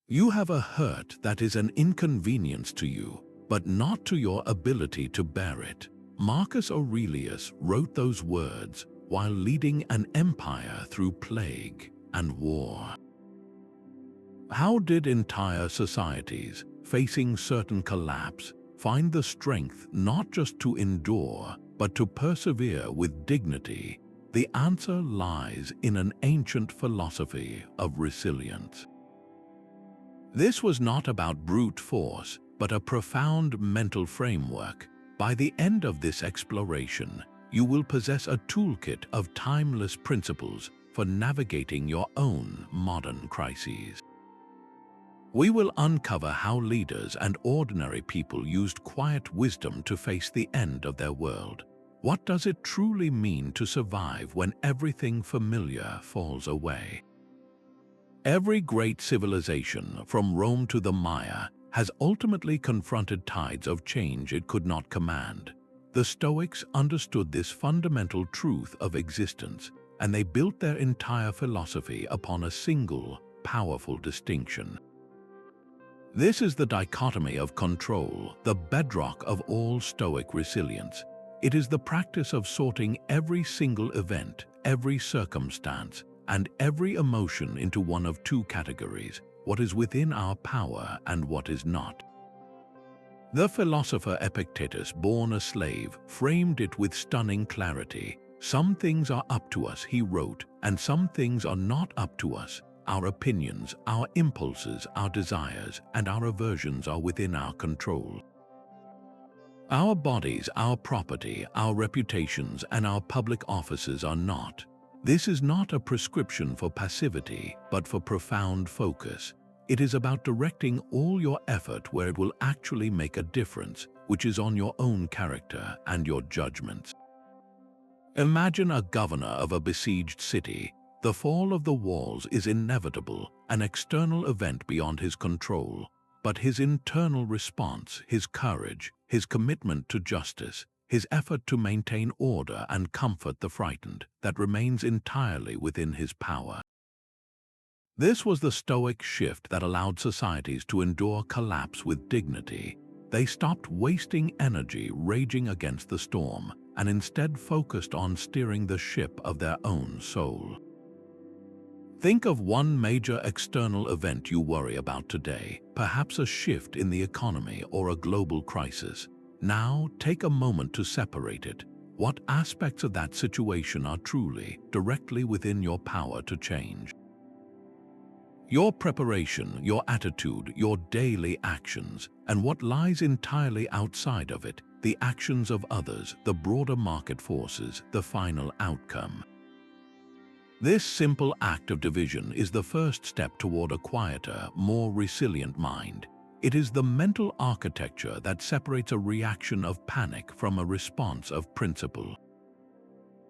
You have a hurt that is an inconvenience to you, but not to your ability to bear it. Marcus Aurelius wrote those words while leading an empire through plague and war. How did entire societies, facing certain collapse, find the strength not just to endure, but to persevere with dignity? The answer lies in an ancient philosophy of resilience. This was not about brute force, but a profound mental framework. By the end of this exploration, you will possess a toolkit of timeless principles for navigating your own modern crises. We will uncover how leaders and ordinary people used quiet wisdom to face the end of their world. What does it truly mean to survive when everything familiar falls away? Every great civilization, from Rome to the Maya, has ultimately confronted tides of change it could not command. The Stoics understood this fundamental truth of existence, and they built their entire philosophy upon a single, powerful distinction. This is the dichotomy of control, the bedrock of all Stoic resilience. It is the practice of sorting every single event, every circumstance, and every emotion into one of two categories: what is within our power and what is not. The philosopher Epictetus, born a slave, framed it with stunning clarity. Some things are up to us, he wrote, and some things are not up to us. Our opinions, our impulses, our desires, and our aversions are within our control. Our bodies, our property, our reputations, and our public offices are not. This is not a prescription for passivity, but for profound focus. It is about directing all your effort where it will actually make a difference, which is on your own character and your judgments. Imagine a governor of a besieged city. The fall of the walls is inevitable, an external event beyond his control. But his internal response, his courage, his commitment to justice, his effort to maintain order and comfort the frightened, that remains entirely within his power. This was the Stoic shift that allowed societies to endure collapse with dignity. They stopped wasting energy raging against the storm and instead focused on steering the ship of their own soul. Think of one major external event you worry about today, perhaps a shift in the economy or a global crisis. Now, take a moment to separate it. What aspects of that situation are truly, directly within your power to change? Your preparation, your attitude, your daily actions, and what lies entirely outside of it, the actions of others, the broader market forces, the final outcome. This simple act of division is the first step toward a quieter, more resilient mind. It is the mental architecture that separates a reaction of panic from a response of principle.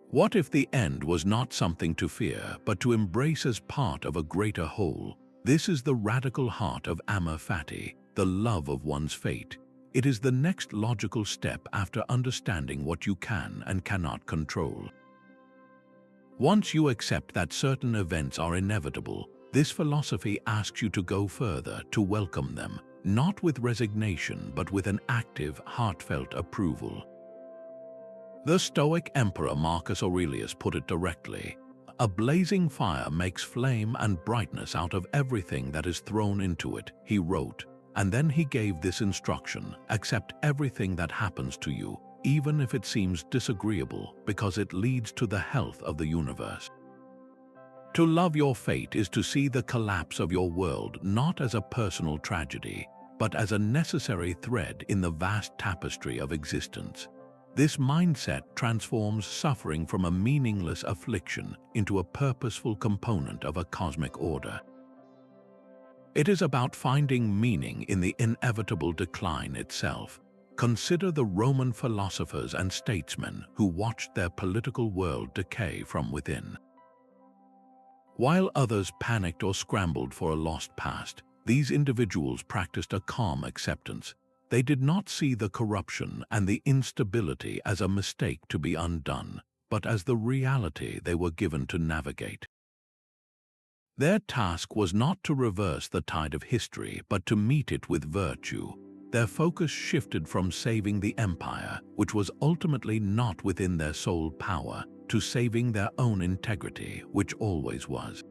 What if the end was not something to fear, but to embrace as part of a greater whole? This is the radical heart of amor fati, the love of one's fate. It is the next logical step after understanding what you can and cannot control. Once you accept that certain events are inevitable, this philosophy asks you to go further, to welcome them, not with resignation but with an active, heartfelt approval. The Stoic emperor Marcus Aurelius put it directly: "A blazing fire makes flame and brightness out of everything that is thrown into it," he wrote, and then he gave this instruction: accept everything that happens to you, even if it seems disagreeable, because it leads to the health of the universe. To love your fate is to see the collapse of your world not as a personal tragedy, but as a necessary thread in the vast tapestry of existence. This mindset transforms suffering from a meaningless affliction into a purposeful component of a cosmic order. It is about finding meaning in the inevitable decline itself. Consider the Roman philosophers and statesmen who watched their political world decay from within. While others panicked or scrambled for a lost past, these individuals practiced a calm acceptance. They did not see the corruption and the instability as a mistake to be undone, but as the reality they were given to navigate. Their task was not to reverse the tide of history, but to meet it with virtue. Their focus shifted from saving the empire, which was ultimately not within their sole power, to saving their own integrity, which always was.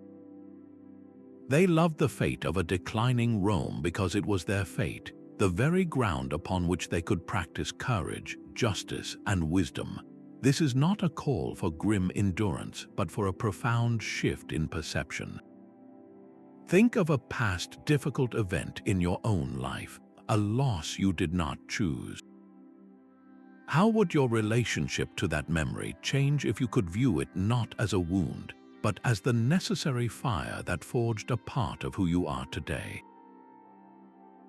They loved the fate of a declining Rome because it was their fate, the very ground upon which they could practice courage, justice, and wisdom. This is not a call for grim endurance, but for a profound shift in perception. Think of a past difficult event in your own life, a loss you did not choose. How would your relationship to that memory change if you could view it not as a wound, but as the necessary fire that forged a part of who you are today?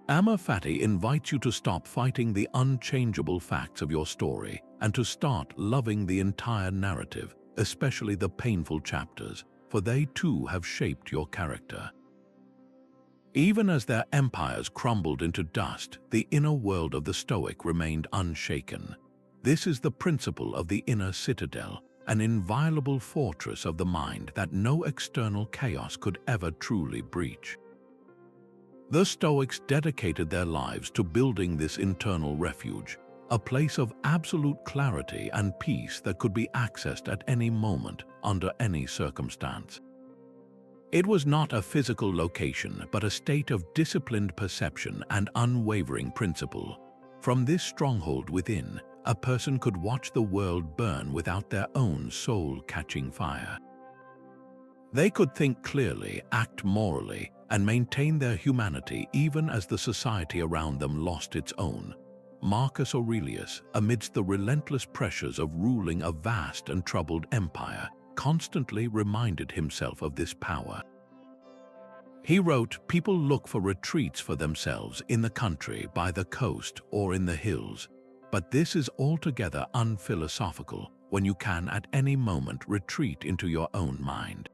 Amor Fati invites you to stop fighting the unchangeable facts of your story and to start loving the entire narrative, especially the painful chapters, for they too have shaped your character. Even as their empires crumbled into dust, the inner world of the Stoic remained unshaken. This is the principle of the inner citadel, an inviolable fortress of the mind that no external chaos could ever truly breach. The Stoics dedicated their lives to building this internal refuge, a place of absolute clarity and peace that could be accessed at any moment, under any circumstance. It was not a physical location, but a state of disciplined perception and unwavering principle. From this stronghold within, a person could watch the world burn without their own soul catching fire. They could think clearly, act morally, and maintain their humanity even as the society around them lost its own. Marcus Aurelius, amidst the relentless pressures of ruling a vast and troubled empire, constantly reminded himself of this power. He wrote, "People look for retreats for themselves in the country, by the coast, or in the hills. But this is altogether unphilosophical when you can at any moment retreat into your own mind.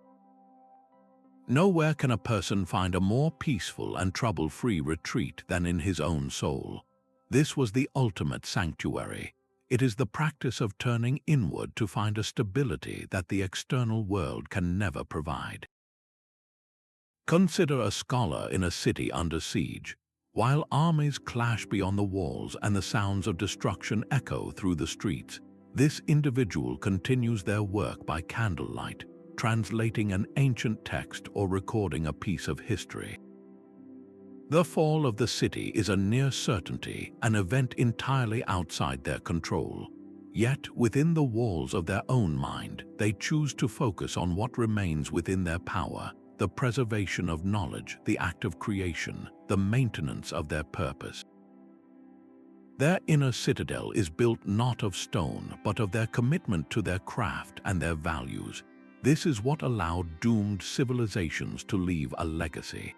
Nowhere can a person find a more peaceful and trouble-free retreat than in his own soul. This was the ultimate sanctuary. It is the practice of turning inward to find a stability that the external world can never provide." Consider a scholar in a city under siege. While armies clash beyond the walls and the sounds of destruction echo through the streets, this individual continues their work by candlelight, translating an ancient text or recording a piece of history. The fall of the city is a near certainty, an event entirely outside their control. Yet, within the walls of their own mind, they choose to focus on what remains within their power: the preservation of knowledge, the act of creation, the maintenance of their purpose. Their inner citadel is built not of stone, but of their commitment to their craft and their values. This is what allowed doomed civilizations to leave a legacy.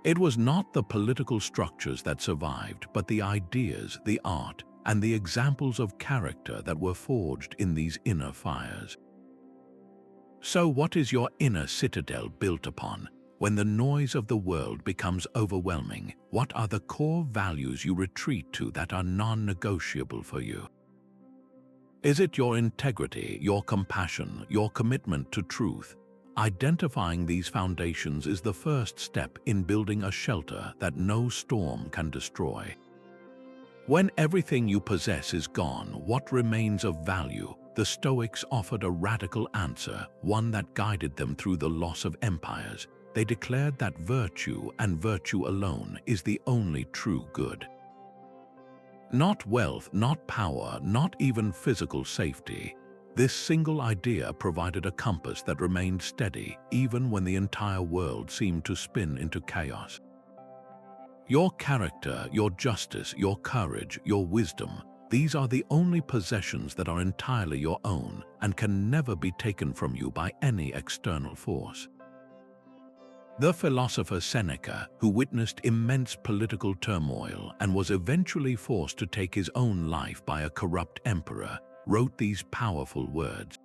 It was not the political structures that survived, but the ideas, the art, and the examples of character that were forged in these inner fires. So what is your inner citadel built upon? When the noise of the world becomes overwhelming, what are the core values you retreat to that are non-negotiable for you? Is it your integrity, your compassion, your commitment to truth? Identifying these foundations is the first step in building a shelter that no storm can destroy. When everything you possess is gone, what remains of value? The Stoics offered a radical answer, one that guided them through the loss of empires. They declared that virtue, and virtue alone, is the only true good. Not wealth, not power, not even physical safety. This single idea provided a compass that remained steady even when the entire world seemed to spin into chaos. Your character, your justice, your courage, your wisdom, these are the only possessions that are entirely your own and can never be taken from you by any external force. The philosopher Seneca, who witnessed immense political turmoil and was eventually forced to take his own life by a corrupt emperor, wrote these powerful words: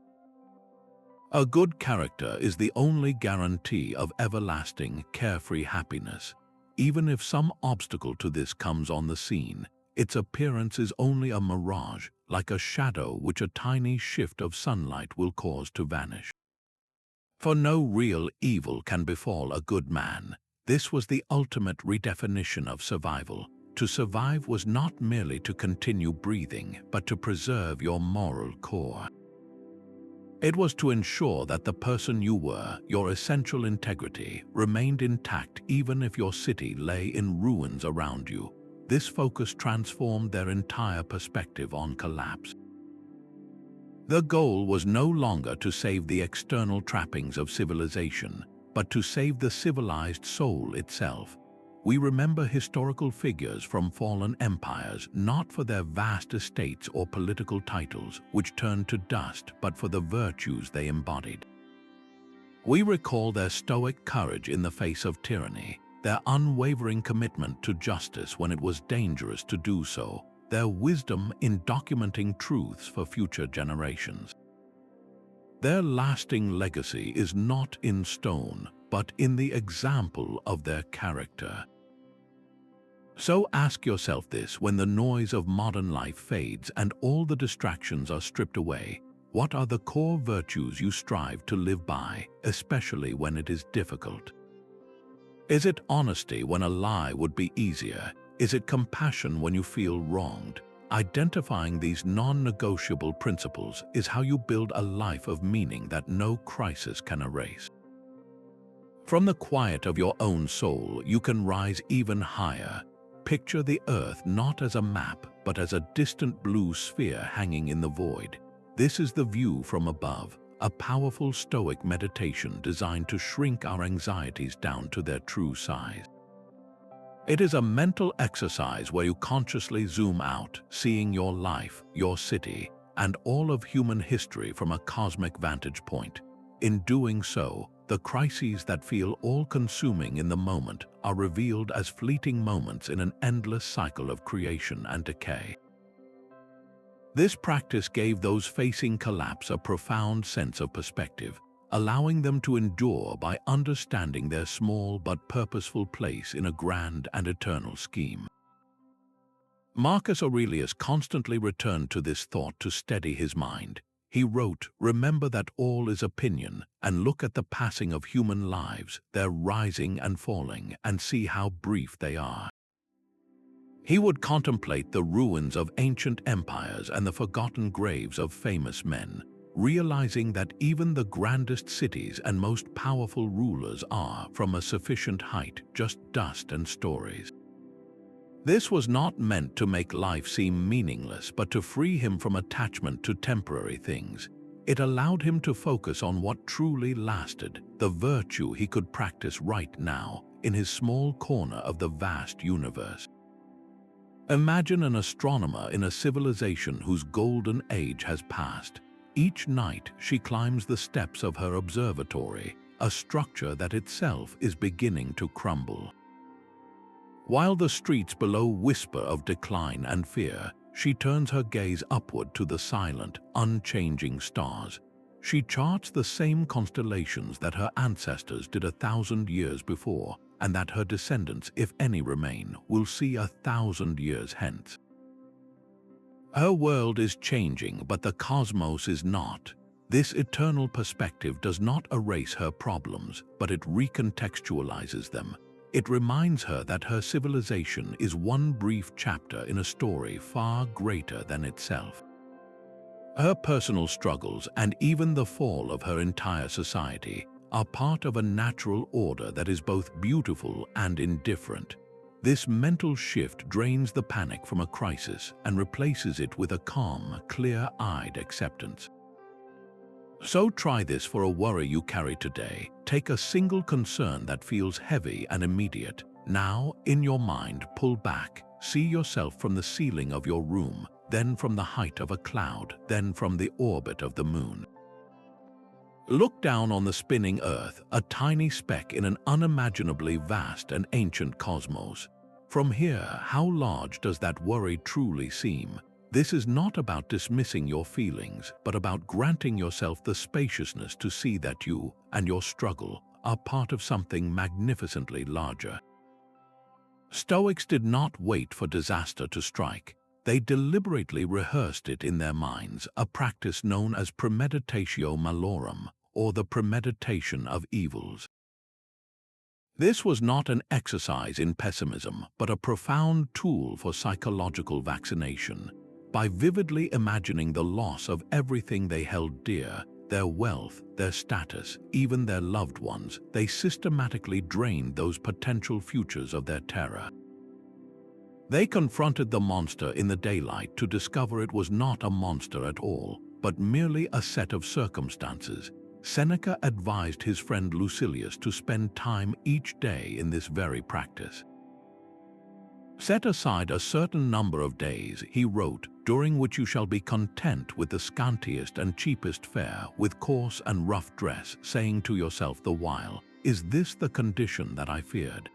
"A good character is the only guarantee of everlasting, carefree happiness. Even if some obstacle to this comes on the scene, its appearance is only a mirage, like a shadow which a tiny shift of sunlight will cause to vanish." For no real evil can befall a good man. This was the ultimate redefinition of survival. To survive was not merely to continue breathing, but to preserve your moral core. It was to ensure that the person you were, your essential integrity, remained intact even if your city lay in ruins around you. This focus transformed their entire perspective on collapse. The goal was no longer to save the external trappings of civilization, but to save the civilized soul itself. We remember historical figures from fallen empires not for their vast estates or political titles, which turned to dust, but for the virtues they embodied. We recall their stoic courage in the face of tyranny, their unwavering commitment to justice when it was dangerous to do so, their wisdom in documenting truths for future generations. Their lasting legacy is not in stone, but in the example of their character. So ask yourself this: when the noise of modern life fades and all the distractions are stripped away, what are the core virtues you strive to live by, especially when it is difficult? Is it honesty when a lie would be easier? Is it compassion when you feel wronged? Identifying these non-negotiable principles is how you build a life of meaning that no crisis can erase. From the quiet of your own soul, you can rise even higher. Picture the earth not as a map, but as a distant blue sphere hanging in the void. This is the view from above, a powerful Stoic meditation designed to shrink our anxieties down to their true size. It is a mental exercise where you consciously zoom out, seeing your life, your city, and all of human history from a cosmic vantage point. In doing so, the crises that feel all-consuming in the moment are revealed as fleeting moments in an endless cycle of creation and decay. This practice gave those facing collapse a profound sense of perspective, allowing them to endure by understanding their small but purposeful place in a grand and eternal scheme. Marcus Aurelius constantly returned to this thought to steady his mind. He wrote, "Remember that all is opinion, and look at the passing of human lives, their rising and falling, and see how brief they are." He would contemplate the ruins of ancient empires and the forgotten graves of famous men, realizing that even the grandest cities and most powerful rulers are, from a sufficient height, just dust and stories. This was not meant to make life seem meaningless, but to free him from attachment to temporary things. It allowed him to focus on what truly lasted, the virtue he could practice right now, in his small corner of the vast universe. Imagine an astronomer in a civilization whose golden age has passed. Each night she climbs the steps of her observatory, a structure that itself is beginning to crumble. While the streets below whisper of decline and fear, she turns her gaze upward to the silent, unchanging stars. She charts the same constellations that her ancestors did 1,000 years before, and that her descendants, if any remain, will see 1,000 years hence. Her world is changing, but the cosmos is not. This eternal perspective does not erase her problems, but it recontextualizes them. It reminds her that her civilization is one brief chapter in a story far greater than itself. Her personal struggles and even the fall of her entire society are part of a natural order that is both beautiful and indifferent. This mental shift drains the panic from a crisis and replaces it with a calm, clear-eyed acceptance. So try this for a worry you carry today. Take a single concern that feels heavy and immediate. Now, in your mind, pull back. See yourself from the ceiling of your room, then from the height of a cloud, then from the orbit of the moon. Look down on the spinning Earth, a tiny speck in an unimaginably vast and ancient cosmos. From here, how large does that worry truly seem? This is not about dismissing your feelings, but about granting yourself the spaciousness to see that you and your struggle are part of something magnificently larger. Stoics did not wait for disaster to strike. They deliberately rehearsed it in their minds, a practice known as premeditatio malorum, or the premeditation of evils. This was not an exercise in pessimism, but a profound tool for psychological vaccination. By vividly imagining the loss of everything they held dear, their wealth, their status, even their loved ones, they systematically drained those potential futures of their terror. They confronted the monster in the daylight to discover it was not a monster at all, but merely a set of circumstances. Seneca advised his friend Lucilius to spend time each day in this very practice. Set aside a certain number of days, he wrote, during which you shall be content with the scantiest and cheapest fare, with coarse and rough dress, saying to yourself the while, is this the condition that I feared?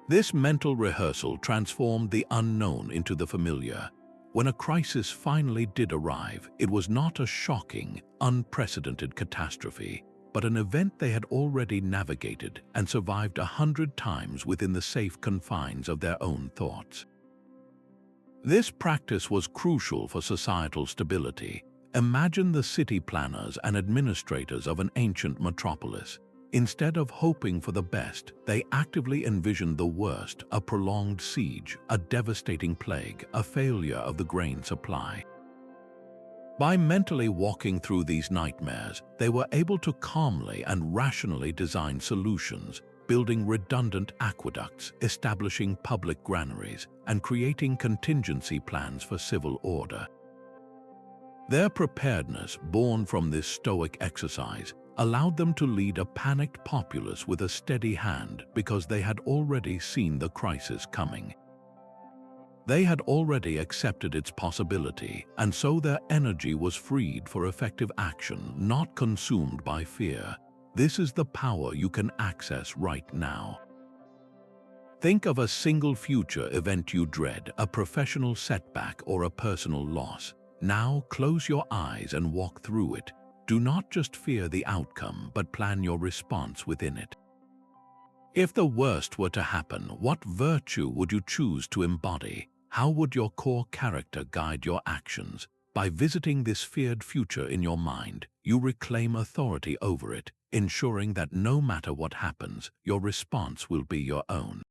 This mental rehearsal transformed the unknown into the familiar. When a crisis finally did arrive, it was not a shocking, unprecedented catastrophe, but an event they had already navigated and survived 100 times within the safe confines of their own thoughts. This practice was crucial for societal stability. Imagine the city planners and administrators of an ancient metropolis. Instead of hoping for the best, they actively envisioned the worst: a prolonged siege, a devastating plague, a failure of the grain supply. By mentally walking through these nightmares, they were able to calmly and rationally design solutions, building redundant aqueducts, establishing public granaries, and creating contingency plans for civil order. Their preparedness, born from this Stoic exercise, allowed them to lead a panicked populace with a steady hand because they had already seen the crisis coming. They had already accepted its possibility, and so their energy was freed for effective action, not consumed by fear. This is the power you can access right now. Think of a single future event you dread, a professional setback or a personal loss. Now close your eyes and walk through it. Do not just fear the outcome, but plan your response within it. If the worst were to happen, what virtue would you choose to embody? How would your core character guide your actions? By visiting this feared future in your mind, you reclaim authority over it, ensuring that no matter what happens, your response will be your own.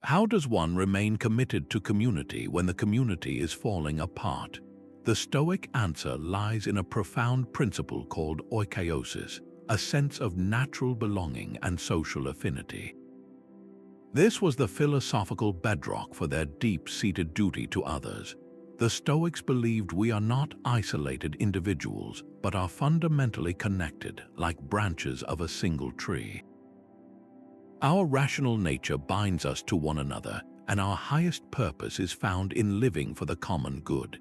How does one remain committed to community when the community is falling apart? The Stoic answer lies in a profound principle called oikeiosis, a sense of natural belonging and social affinity. This was the philosophical bedrock for their deep-seated duty to others. The Stoics believed we are not isolated individuals, but are fundamentally connected, like branches of a single tree. Our rational nature binds us to one another, and our highest purpose is found in living for the common good.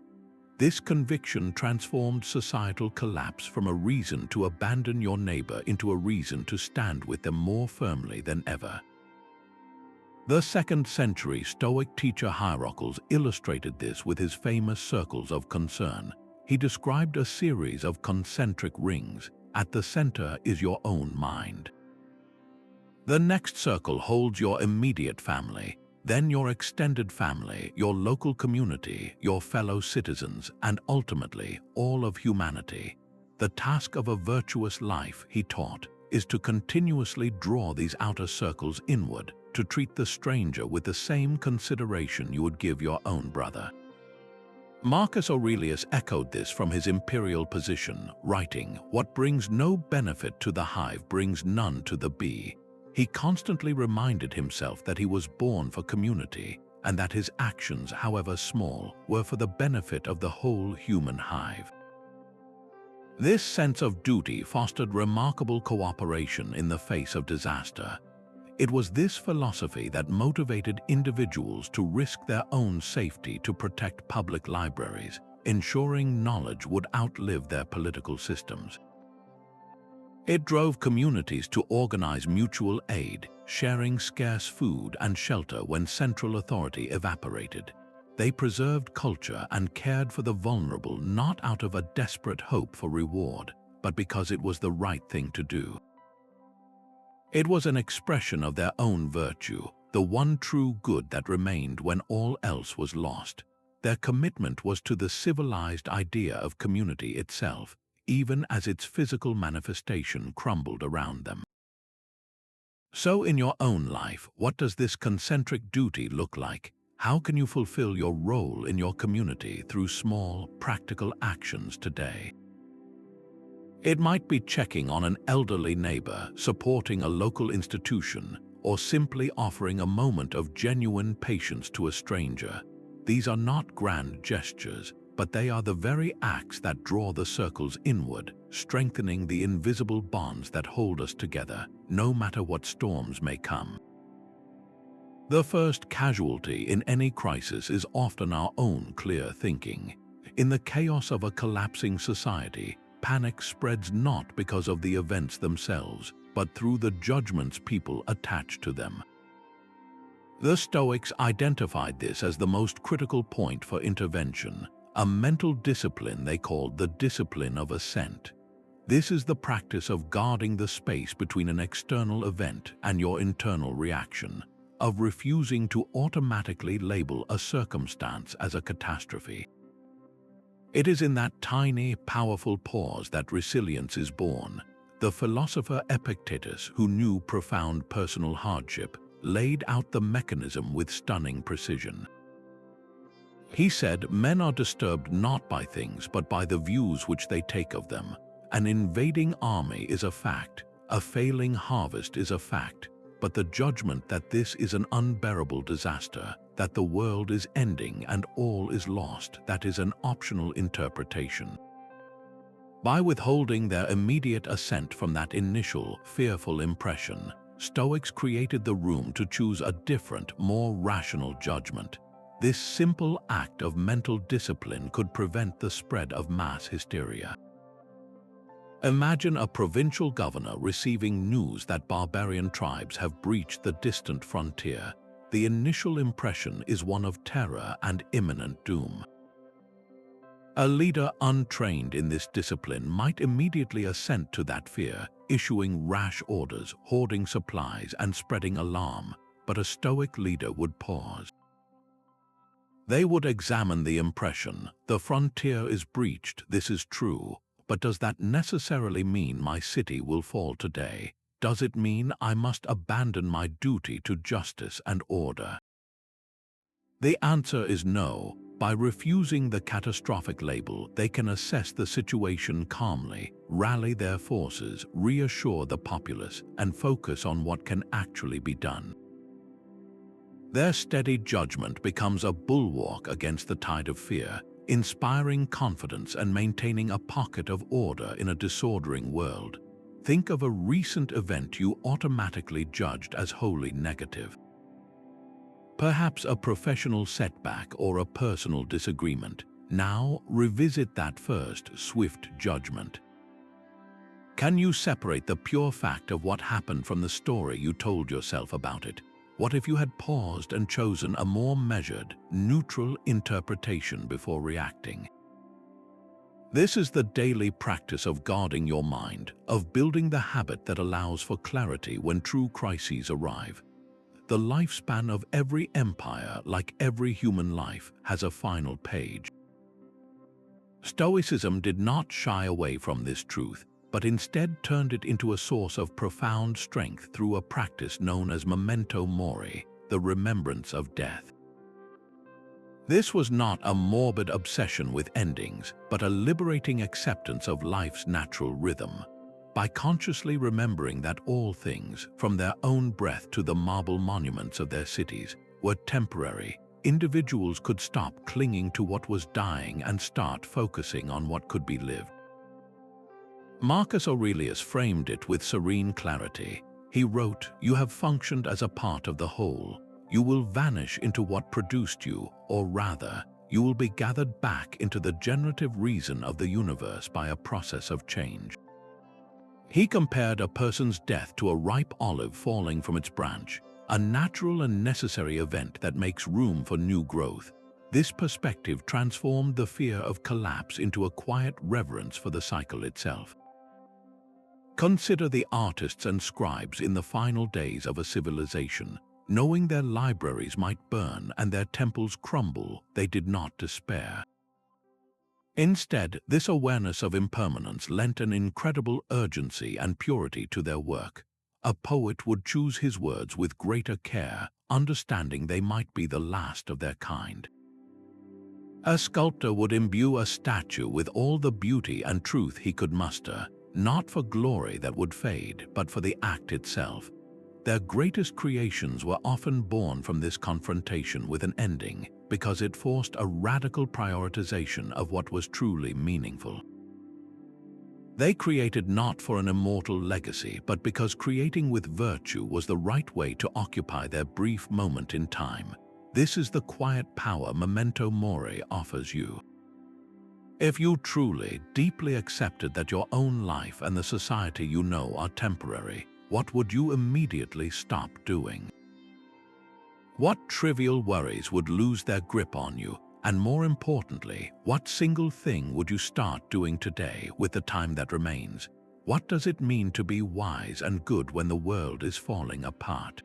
This conviction transformed societal collapse from a reason to abandon your neighbor into a reason to stand with them more firmly than ever. The 2nd century Stoic teacher Hierocles illustrated this with his famous circles of concern. He described a series of concentric rings. At the center is your own mind. The next circle holds your immediate family, then your extended family, your local community, your fellow citizens, and ultimately, all of humanity. The task of a virtuous life, he taught, is to continuously draw these outer circles inward, to treat the stranger with the same consideration you would give your own brother. Marcus Aurelius echoed this from his imperial position, writing, "What brings no benefit to the hive brings none to the bee." He constantly reminded himself that he was born for community, and that his actions, however small, were for the benefit of the whole human hive. This sense of duty fostered remarkable cooperation in the face of disaster. It was this philosophy that motivated individuals to risk their own safety to protect public libraries, ensuring knowledge would outlive their political systems. It drove communities to organize mutual aid, sharing scarce food and shelter when central authority evaporated. They preserved culture and cared for the vulnerable not out of a desperate hope for reward, but because it was the right thing to do. It was an expression of their own virtue, the one true good that remained when all else was lost. Their commitment was to the civilized idea of community itself, even as its physical manifestation crumbled around them. So in your own life, what does this concentric duty look like? How can you fulfill your role in your community through small, practical actions today? It might be checking on an elderly neighbor, supporting a local institution, or simply offering a moment of genuine patience to a stranger. These are not grand gestures, but they are the very acts that draw the circles inward, strengthening the invisible bonds that hold us together, no matter what storms may come. The first casualty in any crisis is often our own clear thinking. In the chaos of a collapsing society, panic spreads not because of the events themselves, but through the judgments people attach to them. The Stoics identified this as the most critical point for intervention, a mental discipline they called the discipline of assent. This is the practice of guarding the space between an external event and your internal reaction, of refusing to automatically label a circumstance as a catastrophe. It is in that tiny, powerful pause that resilience is born. The philosopher Epictetus, who knew profound personal hardship, laid out the mechanism with stunning precision. He said, "Men are disturbed not by things, but by the views which they take of them. An invading army is a fact, a failing harvest is a fact, but the judgment that this is an unbearable disaster, that the world is ending and all is lost, that is an optional interpretation." By withholding their immediate assent from that initial, fearful impression, Stoics created the room to choose a different, more rational judgment. This simple act of mental discipline could prevent the spread of mass hysteria. Imagine a provincial governor receiving news that barbarian tribes have breached the distant frontier. The initial impression is one of terror and imminent doom. A leader untrained in this discipline might immediately assent to that fear, issuing rash orders, hoarding supplies, and spreading alarm, but a Stoic leader would pause. They would examine the impression. The frontier is breached, this is true, but does that necessarily mean my city will fall today? Does it mean I must abandon my duty to justice and order? The answer is no. By refusing the catastrophic label, they can assess the situation calmly, rally their forces, reassure the populace, and focus on what can actually be done. Their steady judgment becomes a bulwark against the tide of fear, inspiring confidence and maintaining a pocket of order in a disordering world. Think of a recent event you automatically judged as wholly negative. Perhaps a professional setback or a personal disagreement. Now, revisit that first, swift judgment. Can you separate the pure fact of what happened from the story you told yourself about it? What if you had paused and chosen a more measured, neutral interpretation before reacting? This is the daily practice of guarding your mind, of building the habit that allows for clarity when true crises arrive. The lifespan of every empire, like every human life, has a final page. Stoicism did not shy away from this truth, but instead turned it into a source of profound strength through a practice known as memento mori, the remembrance of death. This was not a morbid obsession with endings, but a liberating acceptance of life's natural rhythm. By consciously remembering that all things, from their own breath to the marble monuments of their cities, were temporary, individuals could stop clinging to what was dying and start focusing on what could be lived. Marcus Aurelius framed it with serene clarity. He wrote, "You have functioned as a part of the whole. You will vanish into what produced you, or rather, you will be gathered back into the generative reason of the universe by a process of change." He compared a person's death to a ripe olive falling from its branch, a natural and necessary event that makes room for new growth. This perspective transformed the fear of collapse into a quiet reverence for the cycle itself. Consider the artists and scribes in the final days of a civilization. Knowing their libraries might burn and their temples crumble, they did not despair. Instead, this awareness of impermanence lent an incredible urgency and purity to their work. A poet would choose his words with greater care, understanding they might be the last of their kind. A sculptor would imbue a statue with all the beauty and truth he could muster, not for glory that would fade, but for the act itself. Their greatest creations were often born from this confrontation with an ending, because it forced a radical prioritization of what was truly meaningful. They created not for an immortal legacy, but because creating with virtue was the right way to occupy their brief moment in time. This is the quiet power memento mori offers you. If you truly, deeply accepted that your own life and the society you know are temporary, what would you immediately stop doing? What trivial worries would lose their grip on you? And more importantly, what single thing would you start doing today with the time that remains? What does it mean to be wise and good when the world is falling apart?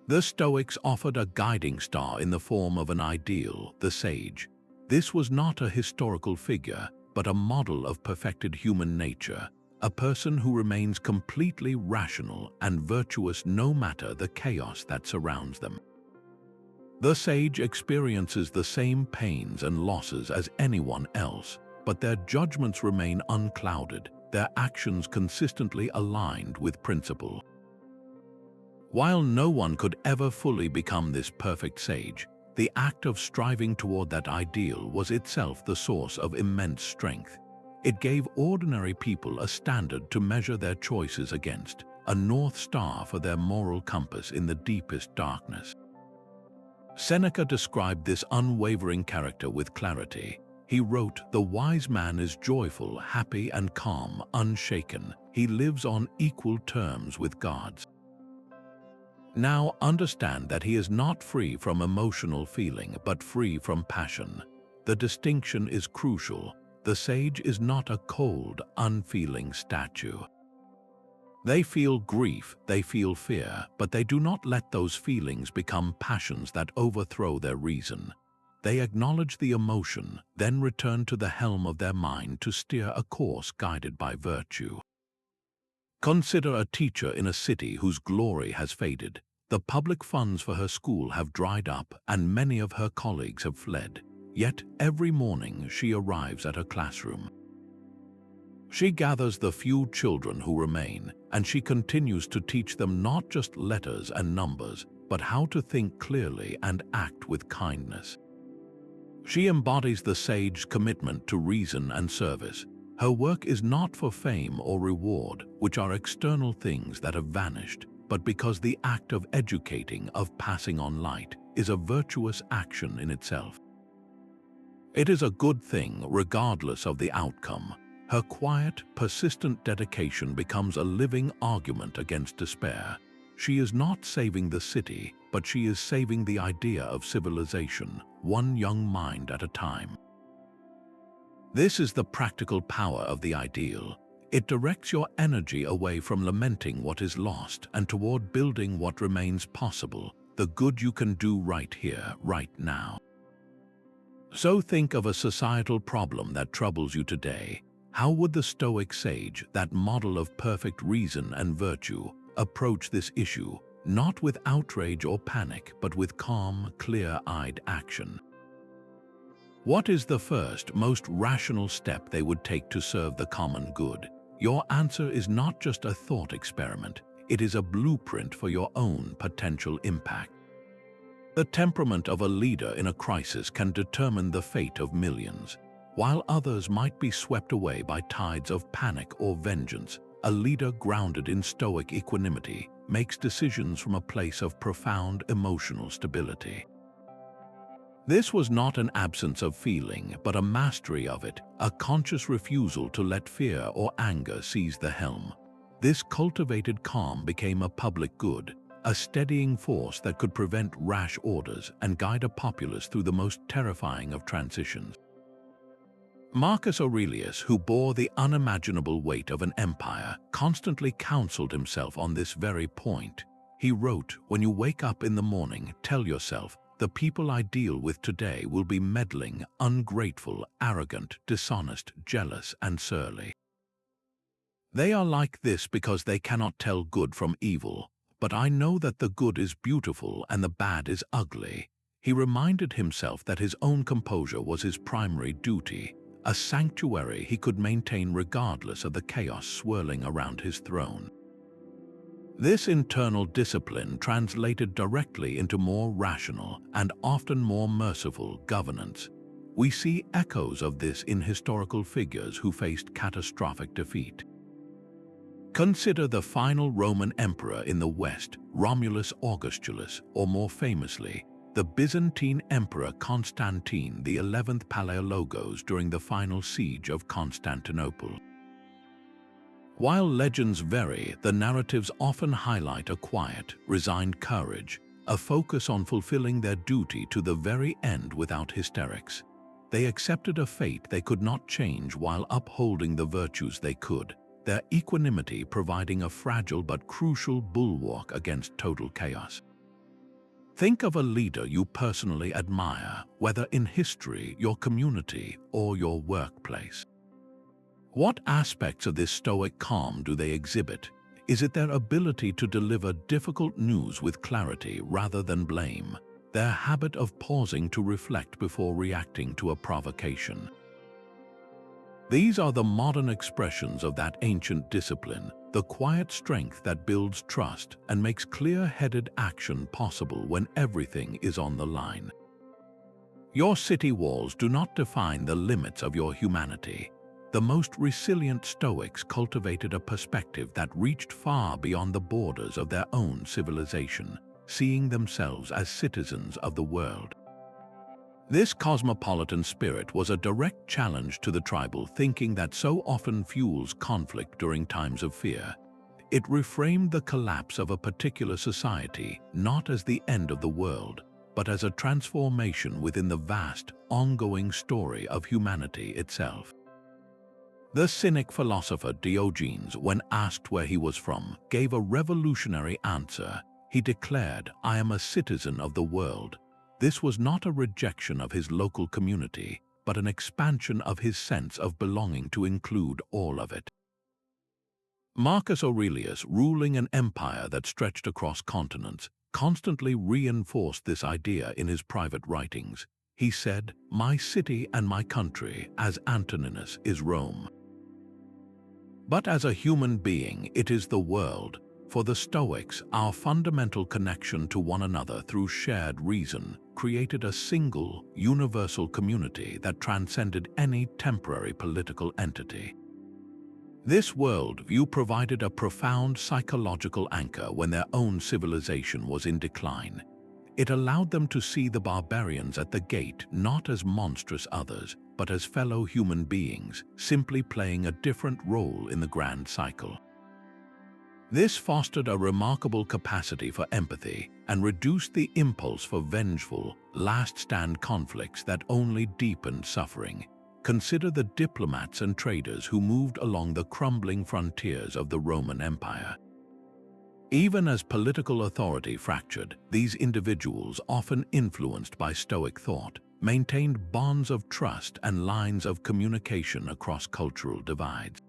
The Stoics offered a guiding star in the form of an ideal, the sage. This was not a historical figure, but a model of perfected human nature, a person who remains completely rational and virtuous no matter the chaos that surrounds them. The sage experiences the same pains and losses as anyone else, but their judgments remain unclouded, their actions consistently aligned with principle. While no one could ever fully become this perfect sage, the act of striving toward that ideal was itself the source of immense strength. It gave ordinary people a standard to measure their choices against, a north star for their moral compass in the deepest darkness. Seneca described this unwavering character with clarity. He wrote, "The wise man is joyful, happy, and calm, unshaken. He lives on equal terms with gods." Now understand that he is not free from emotional feeling, but free from passion. The distinction is crucial. The sage is not a cold, unfeeling statue. They feel grief, they feel fear, but they do not let those feelings become passions that overthrow their reason. They acknowledge the emotion, then return to the helm of their mind to steer a course guided by virtue. Consider a teacher in a city whose glory has faded. The public funds for her school have dried up, and many of her colleagues have fled. Yet every morning she arrives at her classroom. She gathers the few children who remain, and she continues to teach them not just letters and numbers, but how to think clearly and act with kindness. She embodies the sage's commitment to reason and service. Her work is not for fame or reward, which are external things that have vanished, but because the act of educating, of passing on light, is a virtuous action in itself. It is a good thing regardless of the outcome. Her quiet, persistent dedication becomes a living argument against despair. She is not saving the city, but she is saving the idea of civilization, one young mind at a time. This is the practical power of the ideal. It directs your energy away from lamenting what is lost and toward building what remains possible, the good you can do right here, right now. So think of a societal problem that troubles you today. How would the Stoic sage, that model of perfect reason and virtue, approach this issue, not with outrage or panic, but with calm, clear-eyed action? What is the first, most rational step they would take to serve the common good? Your answer is not just a thought experiment, it is a blueprint for your own potential impact. The temperament of a leader in a crisis can determine the fate of millions. While others might be swept away by tides of panic or vengeance, a leader grounded in stoic equanimity makes decisions from a place of profound emotional stability. This was not an absence of feeling, but a mastery of it, a conscious refusal to let fear or anger seize the helm. This cultivated calm became a public good, a steadying force that could prevent rash orders and guide a populace through the most terrifying of transitions. Marcus Aurelius, who bore the unimaginable weight of an empire, constantly counseled himself on this very point. He wrote, "When you wake up in the morning, tell yourself, the people I deal with today will be meddling, ungrateful, arrogant, dishonest, jealous, and surly. They are like this because they cannot tell good from evil, but I know that the good is beautiful and the bad is ugly. He reminded himself that his own composure was his primary duty, a sanctuary he could maintain regardless of the chaos swirling around his throne. This internal discipline translated directly into more rational and often more merciful governance. We see echoes of this in historical figures who faced catastrophic defeat. Consider the final Roman emperor in the West, Romulus Augustulus, or more famously, the Byzantine Emperor Constantine the 11th Palaiologos during the final siege of Constantinople. While legends vary, the narratives often highlight a quiet, resigned courage, a focus on fulfilling their duty to the very end without hysterics. They accepted a fate they could not change while upholding the virtues they could, their equanimity providing a fragile but crucial bulwark against total chaos. Think of a leader you personally admire, whether in history, your community, or your workplace. What aspects of this stoic calm do they exhibit? Is it their ability to deliver difficult news with clarity rather than blame, their habit of pausing to reflect before reacting to a provocation? These are the modern expressions of that ancient discipline, the quiet strength that builds trust and makes clear-headed action possible when everything is on the line. Your city walls do not define the limits of your humanity. The most resilient Stoics cultivated a perspective that reached far beyond the borders of their own civilization, seeing themselves as citizens of the world. This cosmopolitan spirit was a direct challenge to the tribal thinking that so often fuels conflict during times of fear. It reframed the collapse of a particular society not as the end of the world, but as a transformation within the vast, ongoing story of humanity itself. The Cynic philosopher Diogenes, when asked where he was from, gave a revolutionary answer. He declared, "I am a citizen of the world." This was not a rejection of his local community, but an expansion of his sense of belonging to include all of it. Marcus Aurelius, ruling an empire that stretched across continents, constantly reinforced this idea in his private writings. He said, "My city and my country, as Antoninus, is Rome." But as a human being, it is the world. For the Stoics, our fundamental connection to one another through shared reason created a single, universal community that transcended any temporary political entity. This worldview provided a profound psychological anchor when their own civilization was in decline. It allowed them to see the barbarians at the gate not as monstrous others, but as fellow human beings, simply playing a different role in the grand cycle. This fostered a remarkable capacity for empathy and reduced the impulse for vengeful, last-stand conflicts that only deepened suffering. Consider the diplomats and traders who moved along the crumbling frontiers of the Roman Empire. Even as political authority fractured, these individuals, often influenced by Stoic thought, maintained bonds of trust and lines of communication across cultural divides.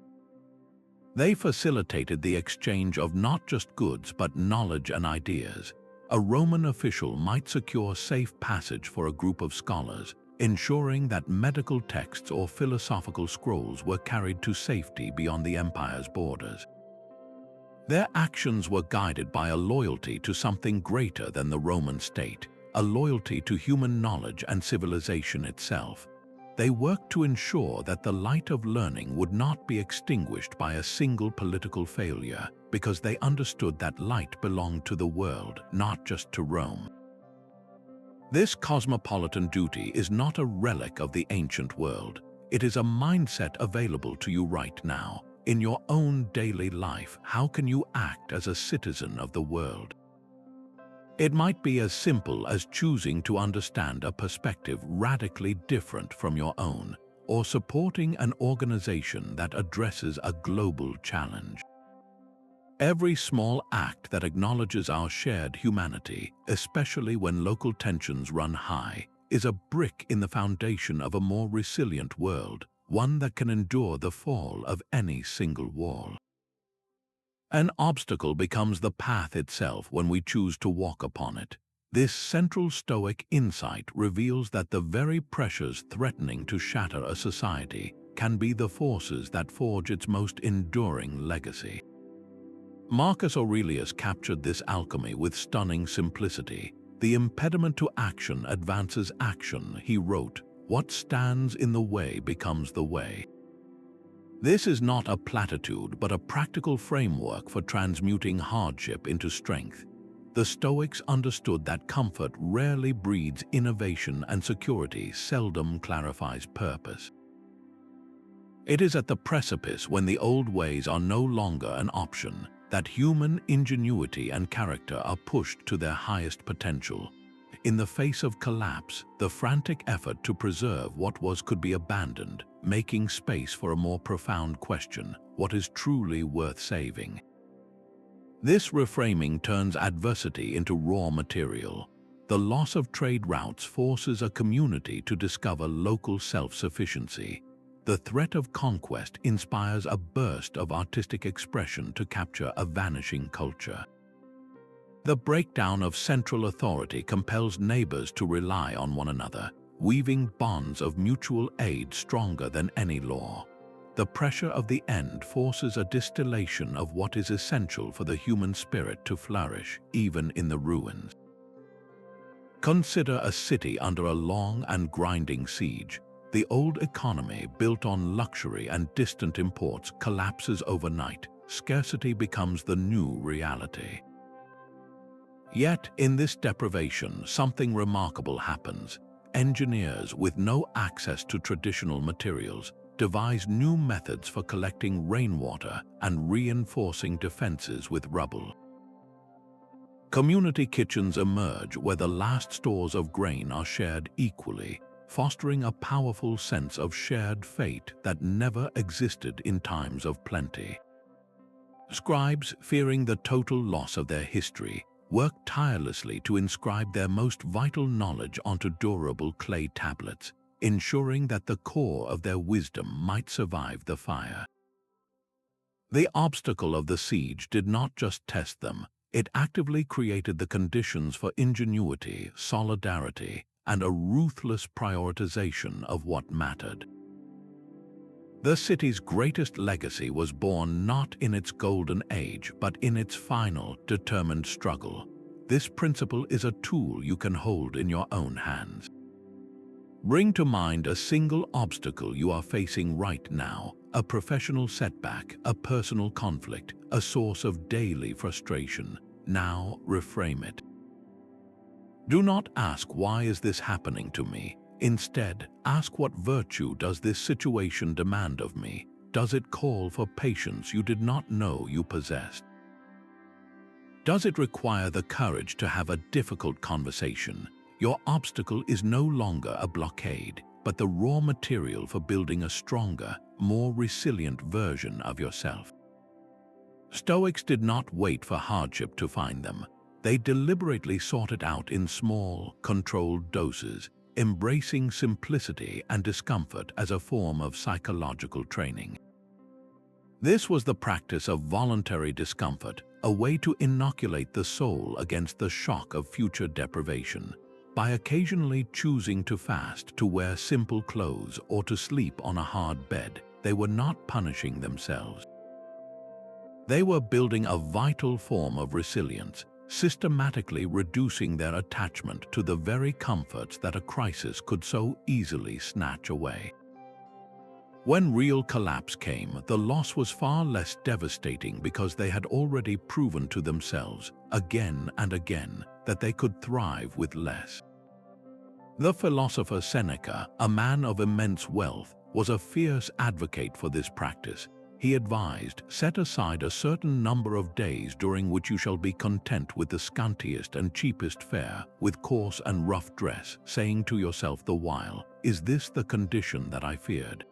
They facilitated the exchange of not just goods but knowledge and ideas. A Roman official might secure safe passage for a group of scholars, ensuring that medical texts or philosophical scrolls were carried to safety beyond the empire's borders. Their actions were guided by a loyalty to something greater than the Roman state, a loyalty to human knowledge and civilization itself. They worked to ensure that the light of learning would not be extinguished by a single political failure, because they understood that light belonged to the world, not just to Rome. This cosmopolitan duty is not a relic of the ancient world. It is a mindset available to you right now. In your own daily life, how can you act as a citizen of the world? It might be as simple as choosing to understand a perspective radically different from your own, or supporting an organization that addresses a global challenge. Every small act that acknowledges our shared humanity, especially when local tensions run high, is a brick in the foundation of a more resilient world, one that can endure the fall of any single wall. An obstacle becomes the path itself when we choose to walk upon it. This central Stoic insight reveals that the very pressures threatening to shatter a society can be the forces that forge its most enduring legacy. Marcus Aurelius captured this alchemy with stunning simplicity. The impediment to action advances action, he wrote. What stands in the way becomes the way. This is not a platitude, but a practical framework for transmuting hardship into strength. The Stoics understood that comfort rarely breeds innovation and security seldom clarifies purpose. It is at the precipice, when the old ways are no longer an option, that human ingenuity and character are pushed to their highest potential. In the face of collapse, the frantic effort to preserve what was could be abandoned, making space for a more profound question: what is truly worth saving? This reframing turns adversity into raw material. The loss of trade routes forces a community to discover local self-sufficiency. The threat of conquest inspires a burst of artistic expression to capture a vanishing culture. The breakdown of central authority compels neighbors to rely on one another, weaving bonds of mutual aid stronger than any law. The pressure of the end forces a distillation of what is essential for the human spirit to flourish, even in the ruins. Consider a city under a long and grinding siege. The old economy, built on luxury and distant imports, collapses overnight. Scarcity becomes the new reality. Yet, in this deprivation, something remarkable happens. Engineers with no access to traditional materials devise new methods for collecting rainwater and reinforcing defenses with rubble. Community kitchens emerge where the last stores of grain are shared equally, fostering a powerful sense of shared fate that never existed in times of plenty. Scribes, fearing the total loss of their history, work tirelessly to inscribe their most vital knowledge onto durable clay tablets, ensuring that the core of their wisdom might survive the fire. The obstacle of the siege did not just test them, it actively created the conditions for ingenuity, solidarity, and a ruthless prioritization of what mattered. The city's greatest legacy was born not in its golden age, but in its final, determined struggle. This principle is a tool you can hold in your own hands. Bring to mind a single obstacle you are facing right now, a professional setback, a personal conflict, a source of daily frustration. Now reframe it. Do not ask, "Why is this happening to me?" Instead, ask, "What virtue does this situation demand of me? Does it call for patience you did not know you possessed? Does it require the courage to have a difficult conversation?" Your obstacle is no longer a blockade, but the raw material for building a stronger, more resilient version of yourself. Stoics did not wait for hardship to find them. They deliberately sought it out in small, controlled doses, embracing simplicity and discomfort as a form of psychological training. This was the practice of voluntary discomfort, a way to inoculate the soul against the shock of future deprivation. By occasionally choosing to fast, to wear simple clothes, or to sleep on a hard bed, they were not punishing themselves. They were building a vital form of resilience, systematically reducing their attachment to the very comforts that a crisis could so easily snatch away. When real collapse came, the loss was far less devastating because they had already proven to themselves, again and again, that they could thrive with less. The philosopher Seneca, a man of immense wealth, was a fierce advocate for this practice. He advised, "Set aside a certain number of days during which you shall be content with the scantiest and cheapest fare, with coarse and rough dress, saying to yourself the while, 'Is this the condition that I feared?'"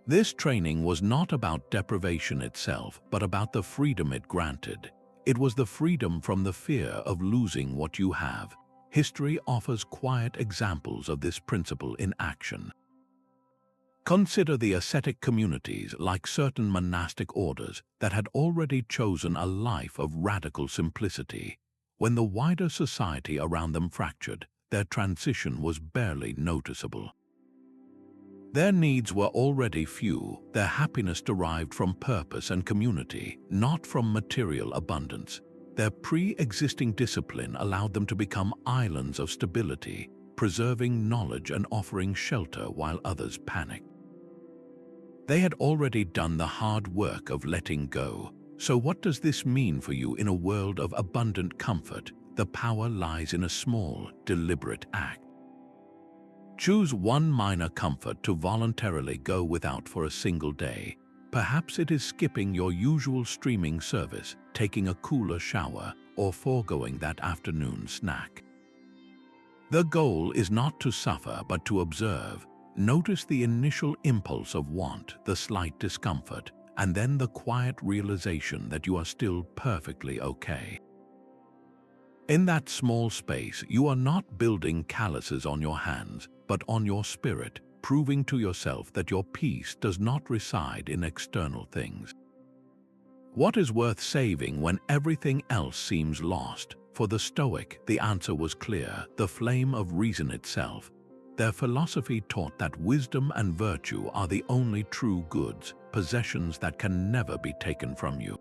This training was not about deprivation itself, but about the freedom it granted. It was the freedom from the fear of losing what you have. History offers quiet examples of this principle in action. Consider the ascetic communities, like certain monastic orders, that had already chosen a life of radical simplicity. When the wider society around them fractured, their transition was barely noticeable. Their needs were already few, their happiness derived from purpose and community, not from material abundance. Their pre-existing discipline allowed them to become islands of stability, preserving knowledge and offering shelter while others panicked. They had already done the hard work of letting go. So what does this mean for you in a world of abundant comfort? The power lies in a small, deliberate act. Choose one minor comfort to voluntarily go without for a single day. Perhaps it is skipping your usual streaming service, taking a cooler shower, or foregoing that afternoon snack. The goal is not to suffer but to observe. Notice the initial impulse of want, the slight discomfort, and then the quiet realization that you are still perfectly okay. In that small space, you are not building calluses on your hands, but on your spirit, proving to yourself that your peace does not reside in external things. What is worth saving when everything else seems lost? For the Stoic, the answer was clear: the flame of reason itself. Their philosophy taught that wisdom and virtue are the only true goods, possessions that can never be taken from you.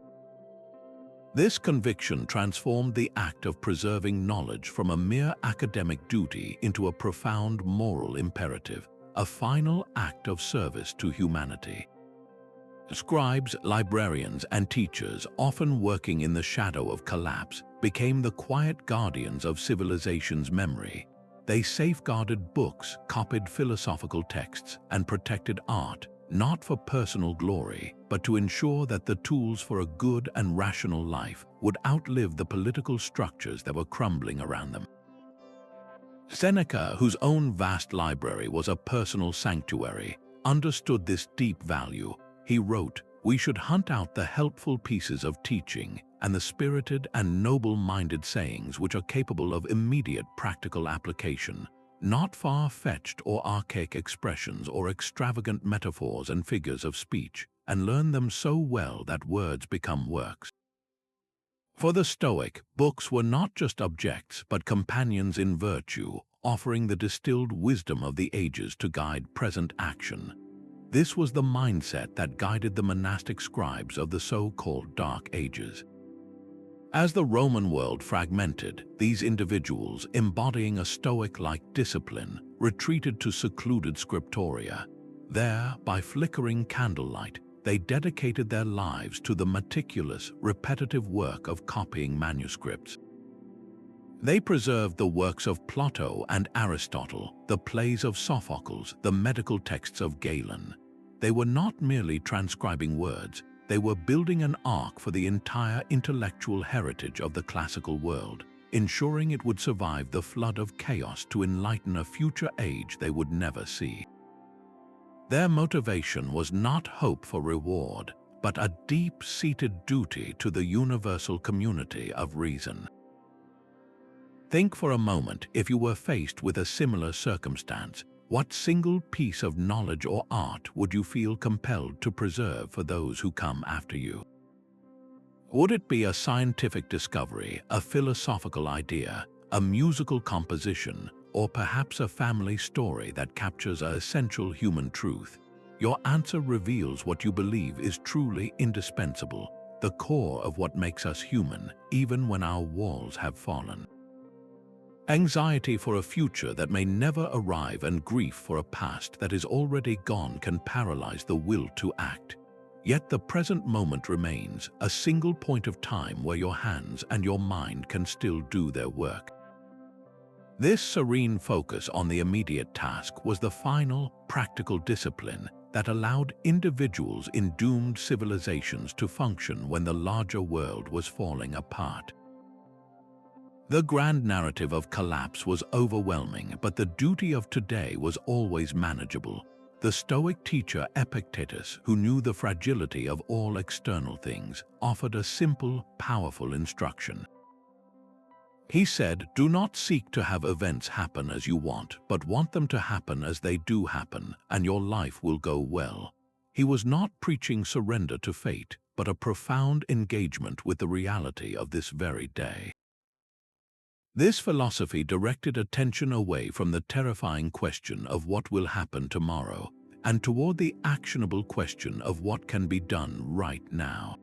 This conviction transformed the act of preserving knowledge from a mere academic duty into a profound moral imperative, a final act of service to humanity. Scribes, librarians, and teachers, often working in the shadow of collapse, became the quiet guardians of civilization's memory. They safeguarded books, copied philosophical texts, and protected art, not for personal glory, but to ensure that the tools for a good and rational life would outlive the political structures that were crumbling around them. Seneca, whose own vast library was a personal sanctuary, understood this deep value. He wrote, "We should hunt out the helpful pieces of teaching and the spirited and noble-minded sayings which are capable of immediate practical application, not far-fetched or archaic expressions or extravagant metaphors and figures of speech, and learn them so well that words become works." For the Stoic, books were not just objects but companions in virtue, offering the distilled wisdom of the ages to guide present action. This was the mindset that guided the monastic scribes of the so-called Dark Ages. As the Roman world fragmented, these individuals, embodying a Stoic-like discipline, retreated to secluded scriptoria. There, by flickering candlelight, they dedicated their lives to the meticulous, repetitive work of copying manuscripts. They preserved the works of Plato and Aristotle, the plays of Sophocles, the medical texts of Galen. They were not merely transcribing words, they were building an ark for the entire intellectual heritage of the classical world, ensuring it would survive the flood of chaos to enlighten a future age they would never see. Their motivation was not hope for reward, but a deep-seated duty to the universal community of reason. Think for a moment, if you were faced with a similar circumstance, what single piece of knowledge or art would you feel compelled to preserve for those who come after you? Would it be a scientific discovery, a philosophical idea, a musical composition, or perhaps a family story that captures an essential human truth? Your answer reveals what you believe is truly indispensable, the core of what makes us human, even when our walls have fallen. Anxiety for a future that may never arrive and grief for a past that is already gone can paralyze the will to act. Yet the present moment remains, a single point of time where your hands and your mind can still do their work. This serene focus on the immediate task was the final, practical discipline that allowed individuals in doomed civilizations to function when the larger world was falling apart. The grand narrative of collapse was overwhelming, but the duty of today was always manageable. The Stoic teacher Epictetus, who knew the fragility of all external things, offered a simple, powerful instruction. He said, "Do not seek to have events happen as you want, but want them to happen as they do happen, and your life will go well." He was not preaching surrender to fate, but a profound engagement with the reality of this very day. This philosophy directed attention away from the terrifying question of what will happen tomorrow, and toward the actionable question of what can be done right now.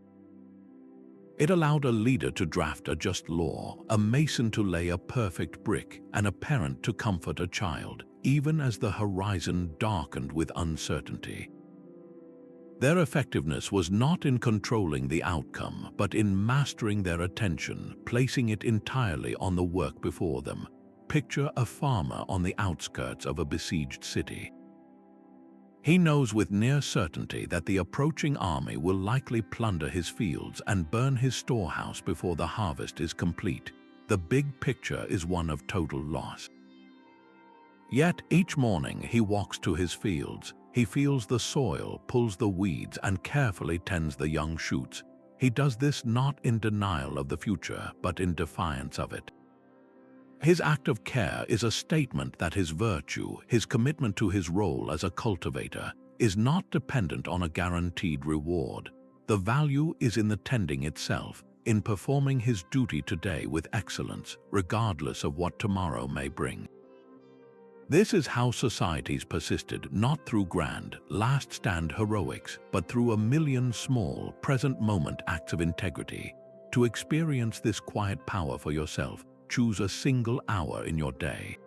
It allowed a leader to draft a just law, a mason to lay a perfect brick, and a parent to comfort a child, even as the horizon darkened with uncertainty. Their effectiveness was not in controlling the outcome, but in mastering their attention, placing it entirely on the work before them. Picture a farmer on the outskirts of a besieged city. He knows with near certainty that the approaching army will likely plunder his fields and burn his storehouse before the harvest is complete. The big picture is one of total loss. Yet each morning he walks to his fields. He feels the soil, pulls the weeds, and carefully tends the young shoots. He does this not in denial of the future, but in defiance of it. His act of care is a statement that his virtue, his commitment to his role as a cultivator, is not dependent on a guaranteed reward. The value is in the tending itself, in performing his duty today with excellence, regardless of what tomorrow may bring. This is how societies persisted, not through grand, last-stand heroics, but through a million small, present-moment acts of integrity. To experience this quiet power for yourself, choose a single hour in your day.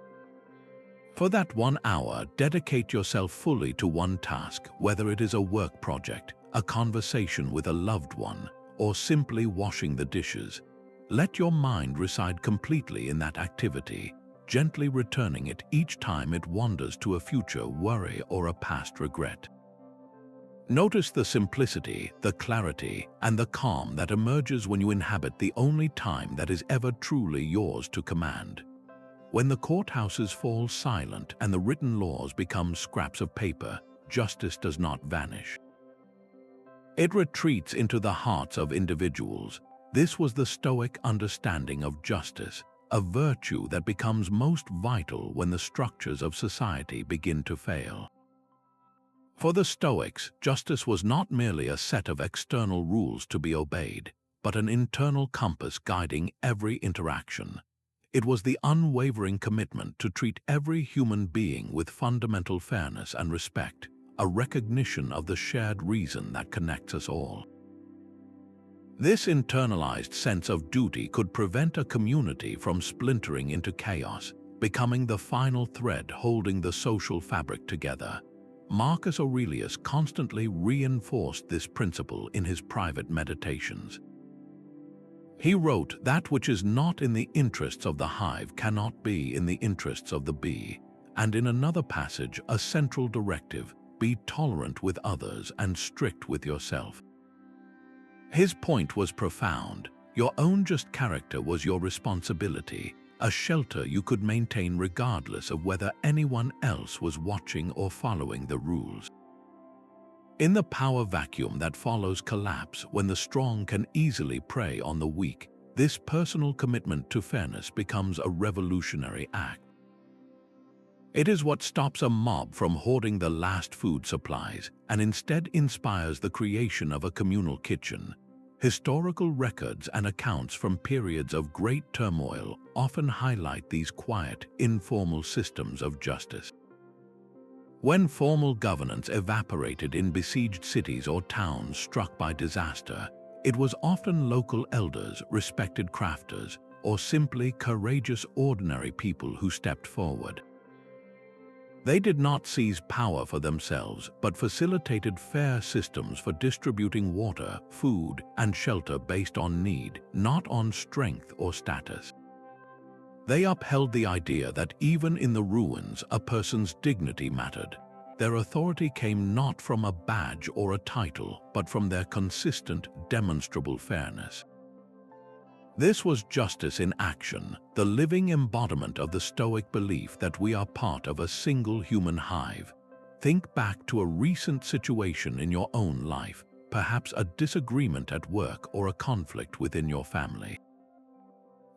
For that 1 hour, dedicate yourself fully to one task, whether it is a work project, a conversation with a loved one, or simply washing the dishes. Let your mind reside completely in that activity, gently returning it each time it wanders to a future worry or a past regret. Notice the simplicity, the clarity, and the calm that emerges when you inhabit the only time that is ever truly yours to command. When the courthouses fall silent and the written laws become scraps of paper, justice does not vanish. It retreats into the hearts of individuals. This was the Stoic understanding of justice, a virtue that becomes most vital when the structures of society begin to fail. For the Stoics, justice was not merely a set of external rules to be obeyed, but an internal compass guiding every interaction. It was the unwavering commitment to treat every human being with fundamental fairness and respect, a recognition of the shared reason that connects us all. This internalized sense of duty could prevent a community from splintering into chaos, becoming the final thread holding the social fabric together. Marcus Aurelius constantly reinforced this principle in his private meditations. He wrote, "That which is not in the interests of the hive cannot be in the interests of the bee," and in another passage, a central directive, "Be tolerant with others and strict with yourself." His point was profound. Your own just character was your responsibility, a shelter you could maintain regardless of whether anyone else was watching or following the rules. In the power vacuum that follows collapse, when the strong can easily prey on the weak, this personal commitment to fairness becomes a revolutionary act. It is what stops a mob from hoarding the last food supplies and instead inspires the creation of a communal kitchen. Historical records and accounts from periods of great turmoil often highlight these quiet, informal systems of justice. When formal governance evaporated in besieged cities or towns struck by disaster, it was often local elders, respected crafters, or simply courageous ordinary people who stepped forward. They did not seize power for themselves, but facilitated fair systems for distributing water, food, and shelter based on need, not on strength or status. They upheld the idea that even in the ruins, a person's dignity mattered. Their authority came not from a badge or a title, but from their consistent, demonstrable fairness. This was justice in action, the living embodiment of the Stoic belief that we are part of a single human hive. Think back to a recent situation in your own life, perhaps a disagreement at work or a conflict within your family.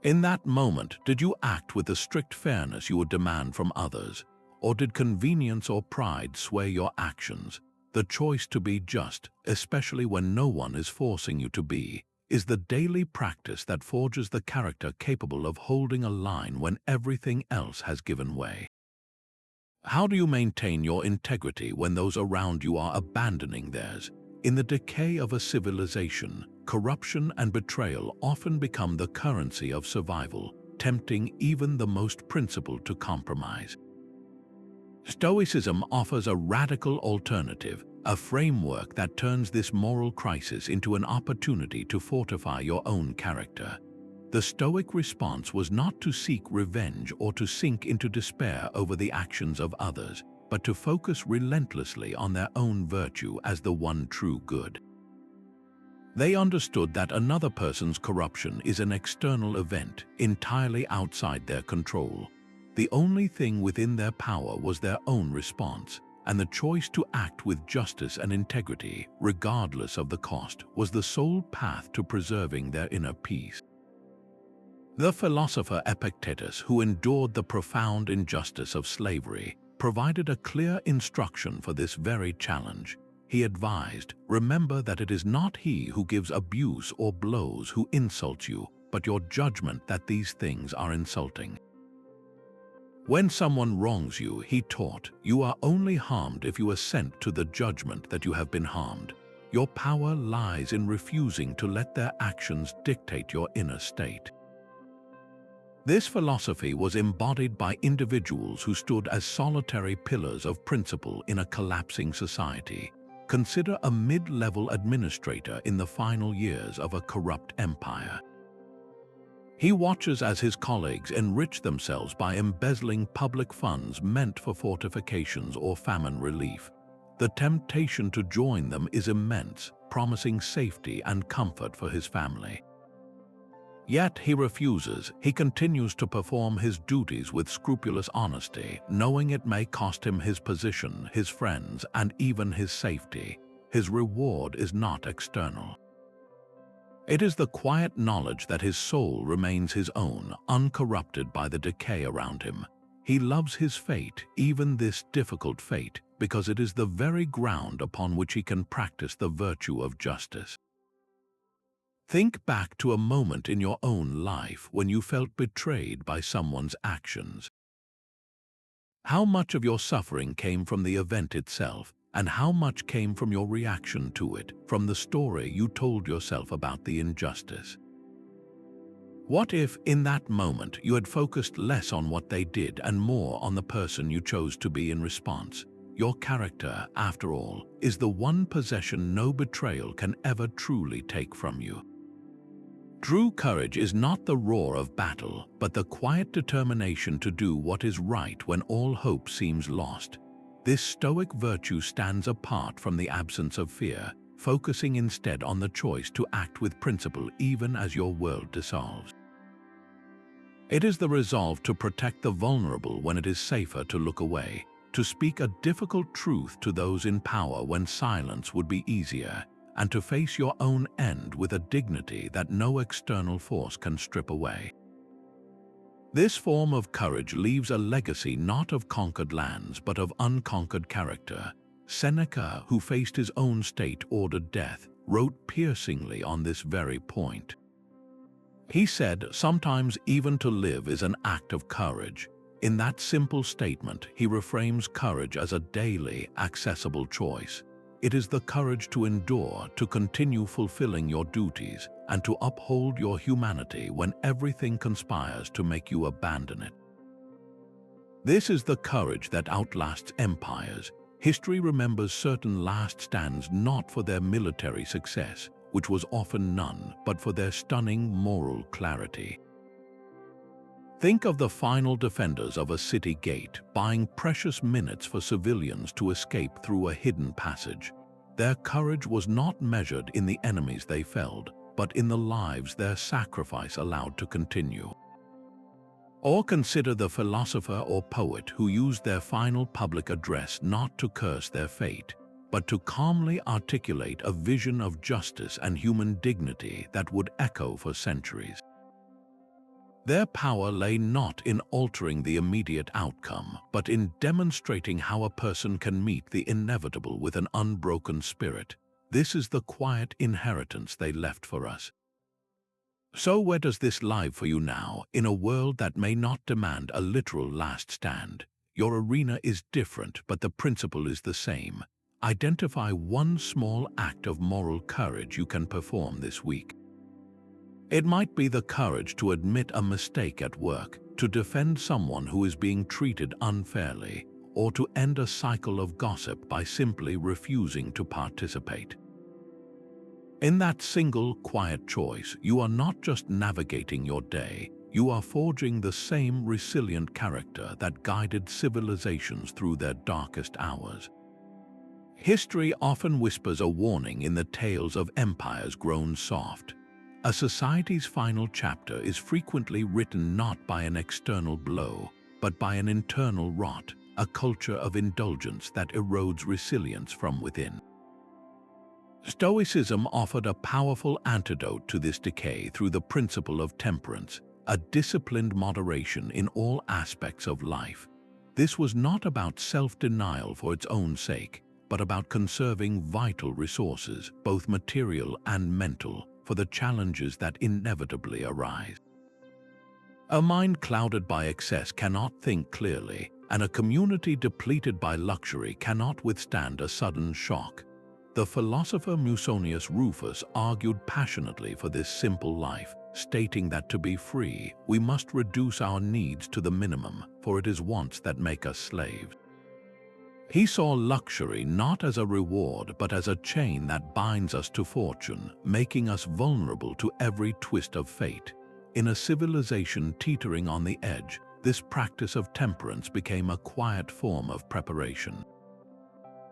In that moment, did you act with the strict fairness you would demand from others, or did convenience or pride sway your actions? The choice to be just, especially when no one is forcing you to be, is the daily practice that forges the character capable of holding a line when everything else has given way. How do you maintain your integrity when those around you are abandoning theirs? In the decay of a civilization, corruption and betrayal often become the currency of survival, tempting even the most principled to compromise. Stoicism offers a radical alternative, a framework that turns this moral crisis into an opportunity to fortify your own character. The Stoic response was not to seek revenge or to sink into despair over the actions of others, but to focus relentlessly on their own virtue as the one true good. They understood that another person's corruption is an external event, entirely outside their control. The only thing within their power was their own response, and the choice to act with justice and integrity, regardless of the cost, was the sole path to preserving their inner peace. The philosopher Epictetus, who endured the profound injustice of slavery, provided a clear instruction for this very challenge. He advised, "Remember that it is not he who gives abuse or blows who insults you, but your judgment that these things are insulting." When someone wrongs you, he taught, you are only harmed if you assent to the judgment that you have been harmed. Your power lies in refusing to let their actions dictate your inner state. This philosophy was embodied by individuals who stood as solitary pillars of principle in a collapsing society. Consider a mid-level administrator in the final years of a corrupt empire. He watches as his colleagues enrich themselves by embezzling public funds meant for fortifications or famine relief. The temptation to join them is immense, promising safety and comfort for his family. Yet he refuses. He continues to perform his duties with scrupulous honesty, knowing it may cost him his position, his friends, and even his safety. His reward is not external. It is the quiet knowledge that his soul remains his own, uncorrupted by the decay around him. He loves his fate, even this difficult fate, because it is the very ground upon which he can practice the virtue of justice. Think back to a moment in your own life when you felt betrayed by someone's actions. How much of your suffering came from the event itself, and how much came from your reaction to it, from the story you told yourself about the injustice? What if, in that moment, you had focused less on what they did and more on the person you chose to be in response? Your character, after all, is the one possession no betrayal can ever truly take from you. True courage is not the roar of battle, but the quiet determination to do what is right when all hope seems lost. This Stoic virtue stands apart from the absence of fear, focusing instead on the choice to act with principle even as your world dissolves. It is the resolve to protect the vulnerable when it is safer to look away, to speak a difficult truth to those in power when silence would be easier, and to face your own end with a dignity that no external force can strip away. This form of courage leaves a legacy not of conquered lands but of unconquered character. Seneca, who faced his own state-ordered death, wrote piercingly on this very point. He said, "Sometimes even to live is an act of courage." In that simple statement, he reframes courage as a daily, accessible choice. It is the courage to endure, to continue fulfilling your duties, and to uphold your humanity when everything conspires to make you abandon it. This is the courage that outlasts empires. History remembers certain last stands not for their military success, which was often none, but for their stunning moral clarity. Think of the final defenders of a city gate, buying precious minutes for civilians to escape through a hidden passage. Their courage was not measured in the enemies they felled, but in the lives their sacrifice allowed to continue. Or consider the philosopher or poet who used their final public address not to curse their fate, but to calmly articulate a vision of justice and human dignity that would echo for centuries. Their power lay not in altering the immediate outcome, but in demonstrating how a person can meet the inevitable with an unbroken spirit. This is the quiet inheritance they left for us. So where does this lie for you now, in a world that may not demand a literal last stand? Your arena is different, but the principle is the same. Identify one small act of moral courage you can perform this week. It might be the courage to admit a mistake at work, to defend someone who is being treated unfairly, or to end a cycle of gossip by simply refusing to participate. In that single, quiet choice, you are not just navigating your day, you are forging the same resilient character that guided civilizations through their darkest hours. History often whispers a warning in the tales of empires grown soft. A society's final chapter is frequently written not by an external blow, but by an internal rot, a culture of indulgence that erodes resilience from within. Stoicism offered a powerful antidote to this decay through the principle of temperance, a disciplined moderation in all aspects of life. This was not about self-denial for its own sake, but about conserving vital resources, both material and mental, for the challenges that inevitably arise. A mind clouded by excess cannot think clearly, and a community depleted by luxury cannot withstand a sudden shock. The philosopher Musonius Rufus argued passionately for this simple life, stating that to be free, we must reduce our needs to the minimum, for it is wants that make us slaves. He saw luxury not as a reward but as a chain that binds us to fortune, making us vulnerable to every twist of fate. In a civilization teetering on the edge, this practice of temperance became a quiet form of preparation.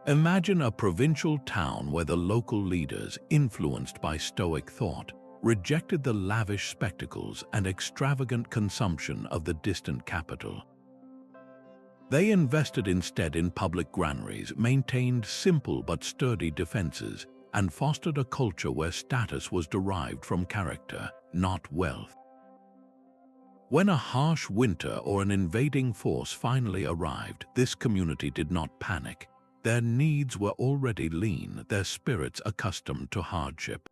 Imagine a provincial town where the local leaders, influenced by Stoic thought, rejected the lavish spectacles and extravagant consumption of the distant capital. They invested instead in public granaries, maintained simple but sturdy defenses, and fostered a culture where status was derived from character, not wealth. When a harsh winter or an invading force finally arrived, this community did not panic. Their needs were already lean, their spirits accustomed to hardship.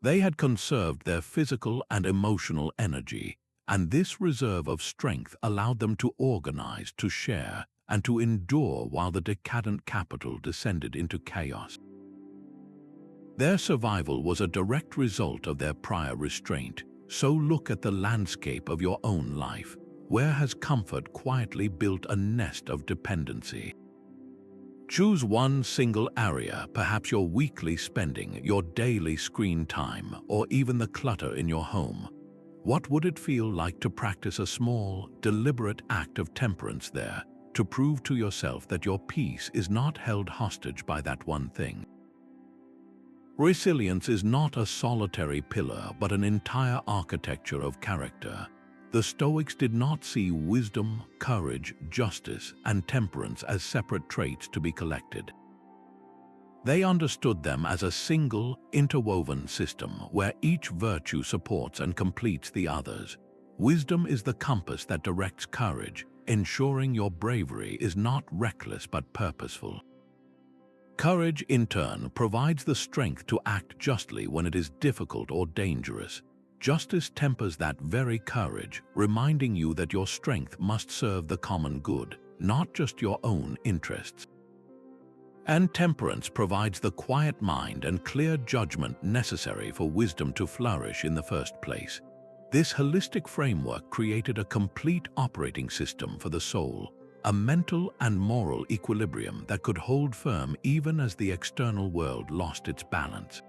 They had conserved their physical and emotional energy, and this reserve of strength allowed them to organize, to share, and to endure while the decadent capital descended into chaos. Their survival was a direct result of their prior restraint, so look at the landscape of your own life. Where has comfort quietly built a nest of dependency? Choose one single area, perhaps your weekly spending, your daily screen time, or even the clutter in your home. What would it feel like to practice a small, deliberate act of temperance there, to prove to yourself that your peace is not held hostage by that one thing? Resilience is not a solitary pillar, but an entire architecture of character. The Stoics did not see wisdom, courage, justice, and temperance as separate traits to be collected. They understood them as a single, interwoven system where each virtue supports and completes the others. Wisdom is the compass that directs courage, ensuring your bravery is not reckless but purposeful. Courage, in turn, provides the strength to act justly when it is difficult or dangerous. Justice tempers that very courage, reminding you that your strength must serve the common good, not just your own interests. And temperance provides the quiet mind and clear judgment necessary for wisdom to flourish in the first place. This holistic framework created a complete operating system for the soul, a mental and moral equilibrium that could hold firm even as the external world lost its balance.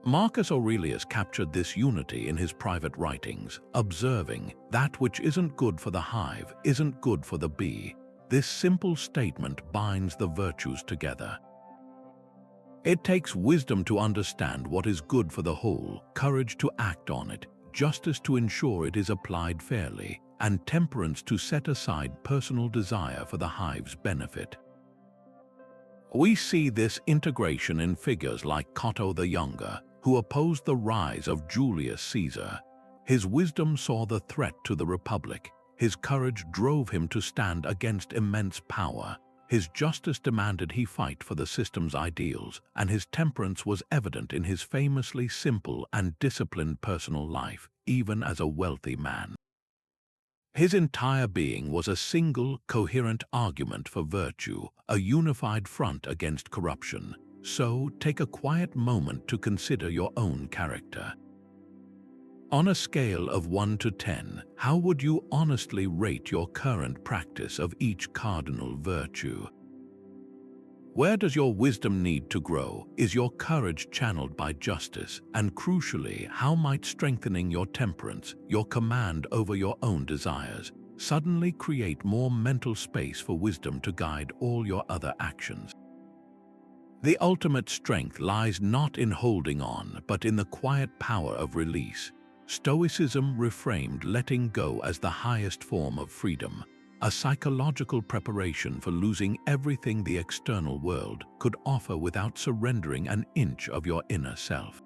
Marcus Aurelius captured this unity in his private writings, observing, "That which isn't good for the hive isn't good for the bee." This simple statement binds the virtues together. It takes wisdom to understand what is good for the whole, courage to act on it, justice to ensure it is applied fairly, and temperance to set aside personal desire for the hive's benefit. We see this integration in figures like Cato the Younger, who opposed the rise of Julius Caesar. His wisdom saw the threat to the Republic. His courage drove him to stand against immense power. His justice demanded he fight for the system's ideals, and his temperance was evident in his famously simple and disciplined personal life, even as a wealthy man. His entire being was a single, coherent argument for virtue, a unified front against corruption. So, take a quiet moment to consider your own character. On a scale of 1 to 10, how would you honestly rate your current practice of each cardinal virtue? Where does your wisdom need to grow? Is your courage channeled by justice? And crucially, how might strengthening your temperance, your command over your own desires, suddenly create more mental space for wisdom to guide all your other actions? The ultimate strength lies not in holding on, but in the quiet power of release. Stoicism reframed letting go as the highest form of freedom, a psychological preparation for losing everything the external world could offer without surrendering an inch of your inner self.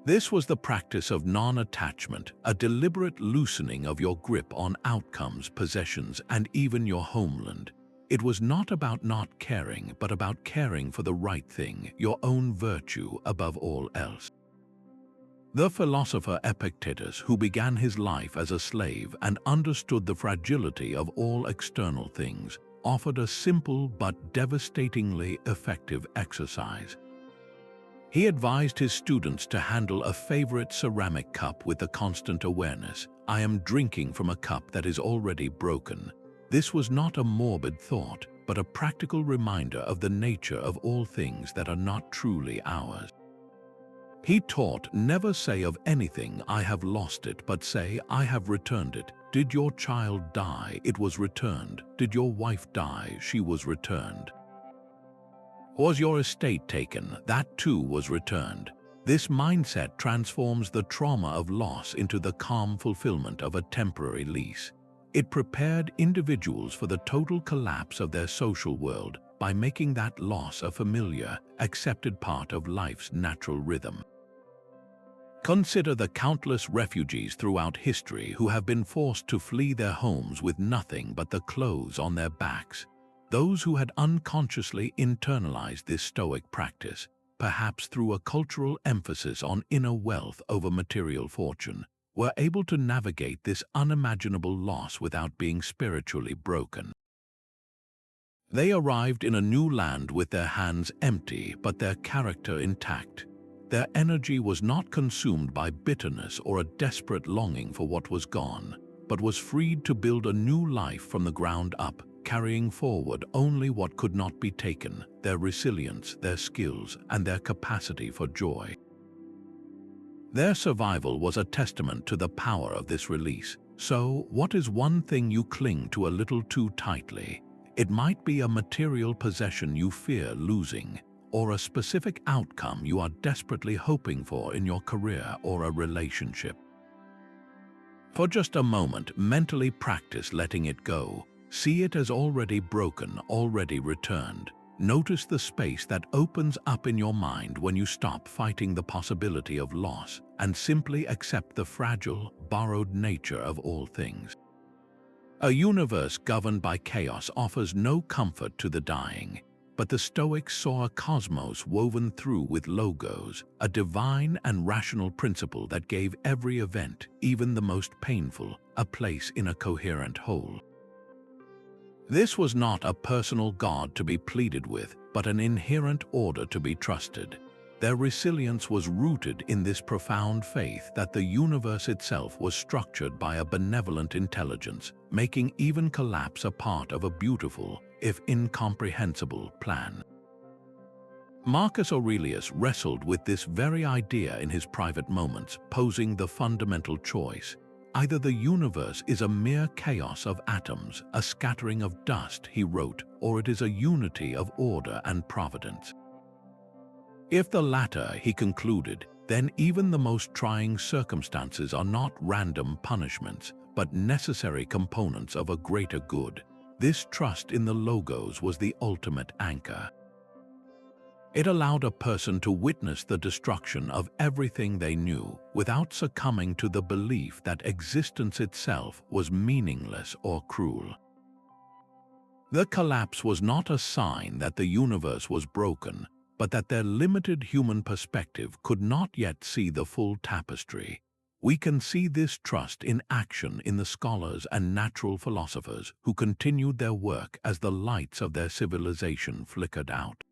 This was the practice of non-attachment, a deliberate loosening of your grip on outcomes, possessions, and even your homeland. It was not about not caring, but about caring for the right thing, your own virtue above all else. The philosopher Epictetus, who began his life as a slave and understood the fragility of all external things, offered a simple but devastatingly effective exercise. He advised his students to handle a favorite ceramic cup with the constant awareness, "I am drinking from a cup that is already broken." This was not a morbid thought, but a practical reminder of the nature of all things that are not truly ours. He taught, never say of anything, "I have lost it," but say, "I have returned it." Did your child die? It was returned. Did your wife die? She was returned. Was your estate taken? That too was returned. This mindset transforms the trauma of loss into the calm fulfillment of a temporary lease. It prepared individuals for the total collapse of their social world by making that loss a familiar, accepted part of life's natural rhythm. Consider the countless refugees throughout history who have been forced to flee their homes with nothing but the clothes on their backs. Those who had unconsciously internalized this Stoic practice, perhaps through a cultural emphasis on inner wealth over material fortune, were able to navigate this unimaginable loss without being spiritually broken. They arrived in a new land with their hands empty but their character intact. Their energy was not consumed by bitterness or a desperate longing for what was gone, but was freed to build a new life from the ground up, carrying forward only what could not be taken, their resilience, their skills, and their capacity for joy. Their survival was a testament to the power of this release. So, what is one thing you cling to a little too tightly? It might be a material possession you fear losing, or a specific outcome you are desperately hoping for in your career or a relationship. For just a moment, mentally practice letting it go. See it as already broken, already returned. Notice the space that opens up in your mind when you stop fighting the possibility of loss and simply accept the fragile, borrowed nature of all things. A universe governed by chaos offers no comfort to the dying, but the Stoics saw a cosmos woven through with logos, a divine and rational principle that gave every event, even the most painful, a place in a coherent whole. This was not a personal God to be pleaded with, but an inherent order to be trusted. Their resilience was rooted in this profound faith that the universe itself was structured by a benevolent intelligence, making even collapse a part of a beautiful, if incomprehensible, plan. Marcus Aurelius wrestled with this very idea in his private moments, posing the fundamental choice. Either the universe is a mere chaos of atoms, a scattering of dust, he wrote, or it is a unity of order and providence. If the latter, he concluded, then even the most trying circumstances are not random punishments, but necessary components of a greater good. This trust in the logos was the ultimate anchor. It allowed a person to witness the destruction of everything they knew without succumbing to the belief that existence itself was meaningless or cruel. The collapse was not a sign that the universe was broken, but that their limited human perspective could not yet see the full tapestry. We can see this trust in action in the scholars and natural philosophers who continued their work as the lights of their civilization flickered out.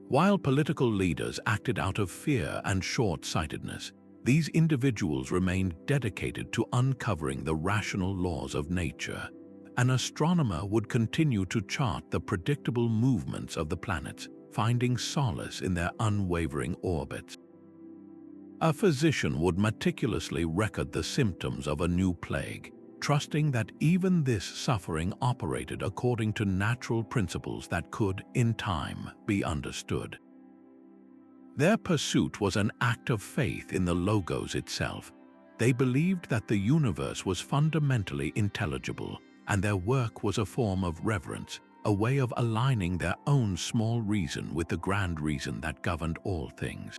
While political leaders acted out of fear and short-sightedness, these individuals remained dedicated to uncovering the rational laws of nature. An astronomer would continue to chart the predictable movements of the planets, finding solace in their unwavering orbits. A physician would meticulously record the symptoms of a new plague, trusting that even this suffering operated according to natural principles that could, in time, be understood. Their pursuit was an act of faith in the logos itself. They believed that the universe was fundamentally intelligible, and their work was a form of reverence, a way of aligning their own small reason with the grand reason that governed all things.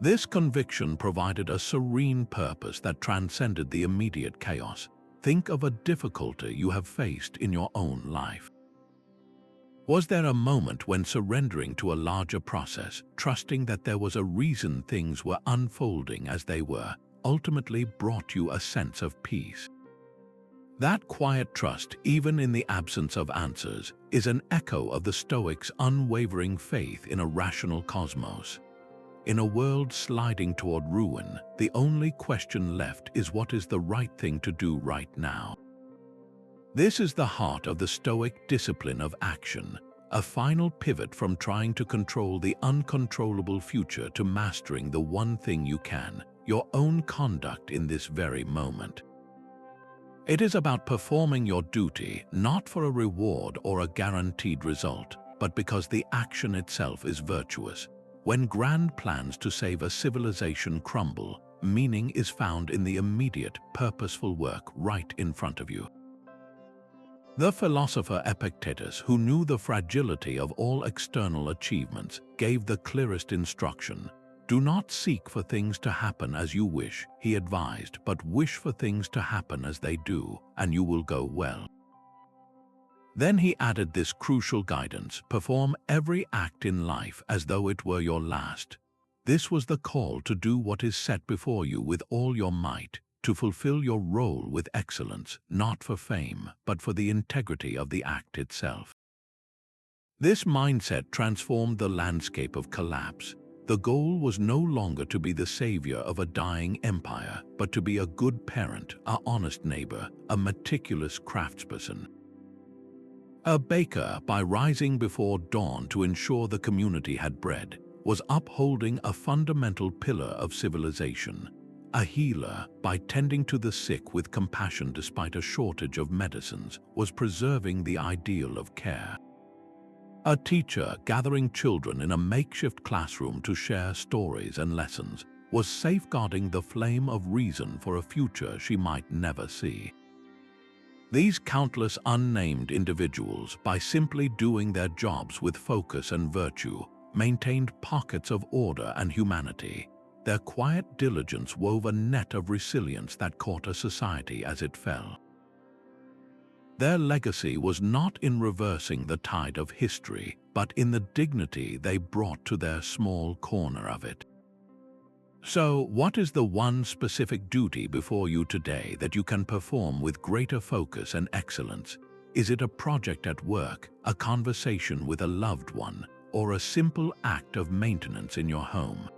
This conviction provided a serene purpose that transcended the immediate chaos. Think of a difficulty you have faced in your own life. Was there a moment when surrendering to a larger process, trusting that there was a reason things were unfolding as they were, ultimately brought you a sense of peace? That quiet trust, even in the absence of answers, is an echo of the Stoics' unwavering faith in a rational cosmos. In a world sliding toward ruin, the only question left is what is the right thing to do right now. This is the heart of the Stoic discipline of action, a final pivot from trying to control the uncontrollable future to mastering the one thing you can, your own conduct in this very moment. It is about performing your duty not for a reward or a guaranteed result, but because the action itself is virtuous. When grand plans to save a civilization crumble, meaning is found in the immediate, purposeful work right in front of you. The philosopher Epictetus, who knew the fragility of all external achievements, gave the clearest instruction. Do not seek for things to happen as you wish, he advised, but wish for things to happen as they do, and you will go well. Then he added this crucial guidance: perform every act in life as though it were your last. This was the call to do what is set before you with all your might, to fulfill your role with excellence, not for fame, but for the integrity of the act itself. This mindset transformed the landscape of collapse. The goal was no longer to be the savior of a dying empire, but to be a good parent, an honest neighbor, a meticulous craftsperson. A baker, by rising before dawn to ensure the community had bread, was upholding a fundamental pillar of civilization. A healer, by tending to the sick with compassion despite a shortage of medicines, was preserving the ideal of care. A teacher, gathering children in a makeshift classroom to share stories and lessons, was safeguarding the flame of reason for a future she might never see. These countless unnamed individuals, by simply doing their jobs with focus and virtue, maintained pockets of order and humanity. Their quiet diligence wove a net of resilience that caught a society as it fell. Their legacy was not in reversing the tide of history, but in the dignity they brought to their small corner of it. So, what is the one specific duty before you today that you can perform with greater focus and excellence? Is it a project at work, a conversation with a loved one, or a simple act of maintenance in your home?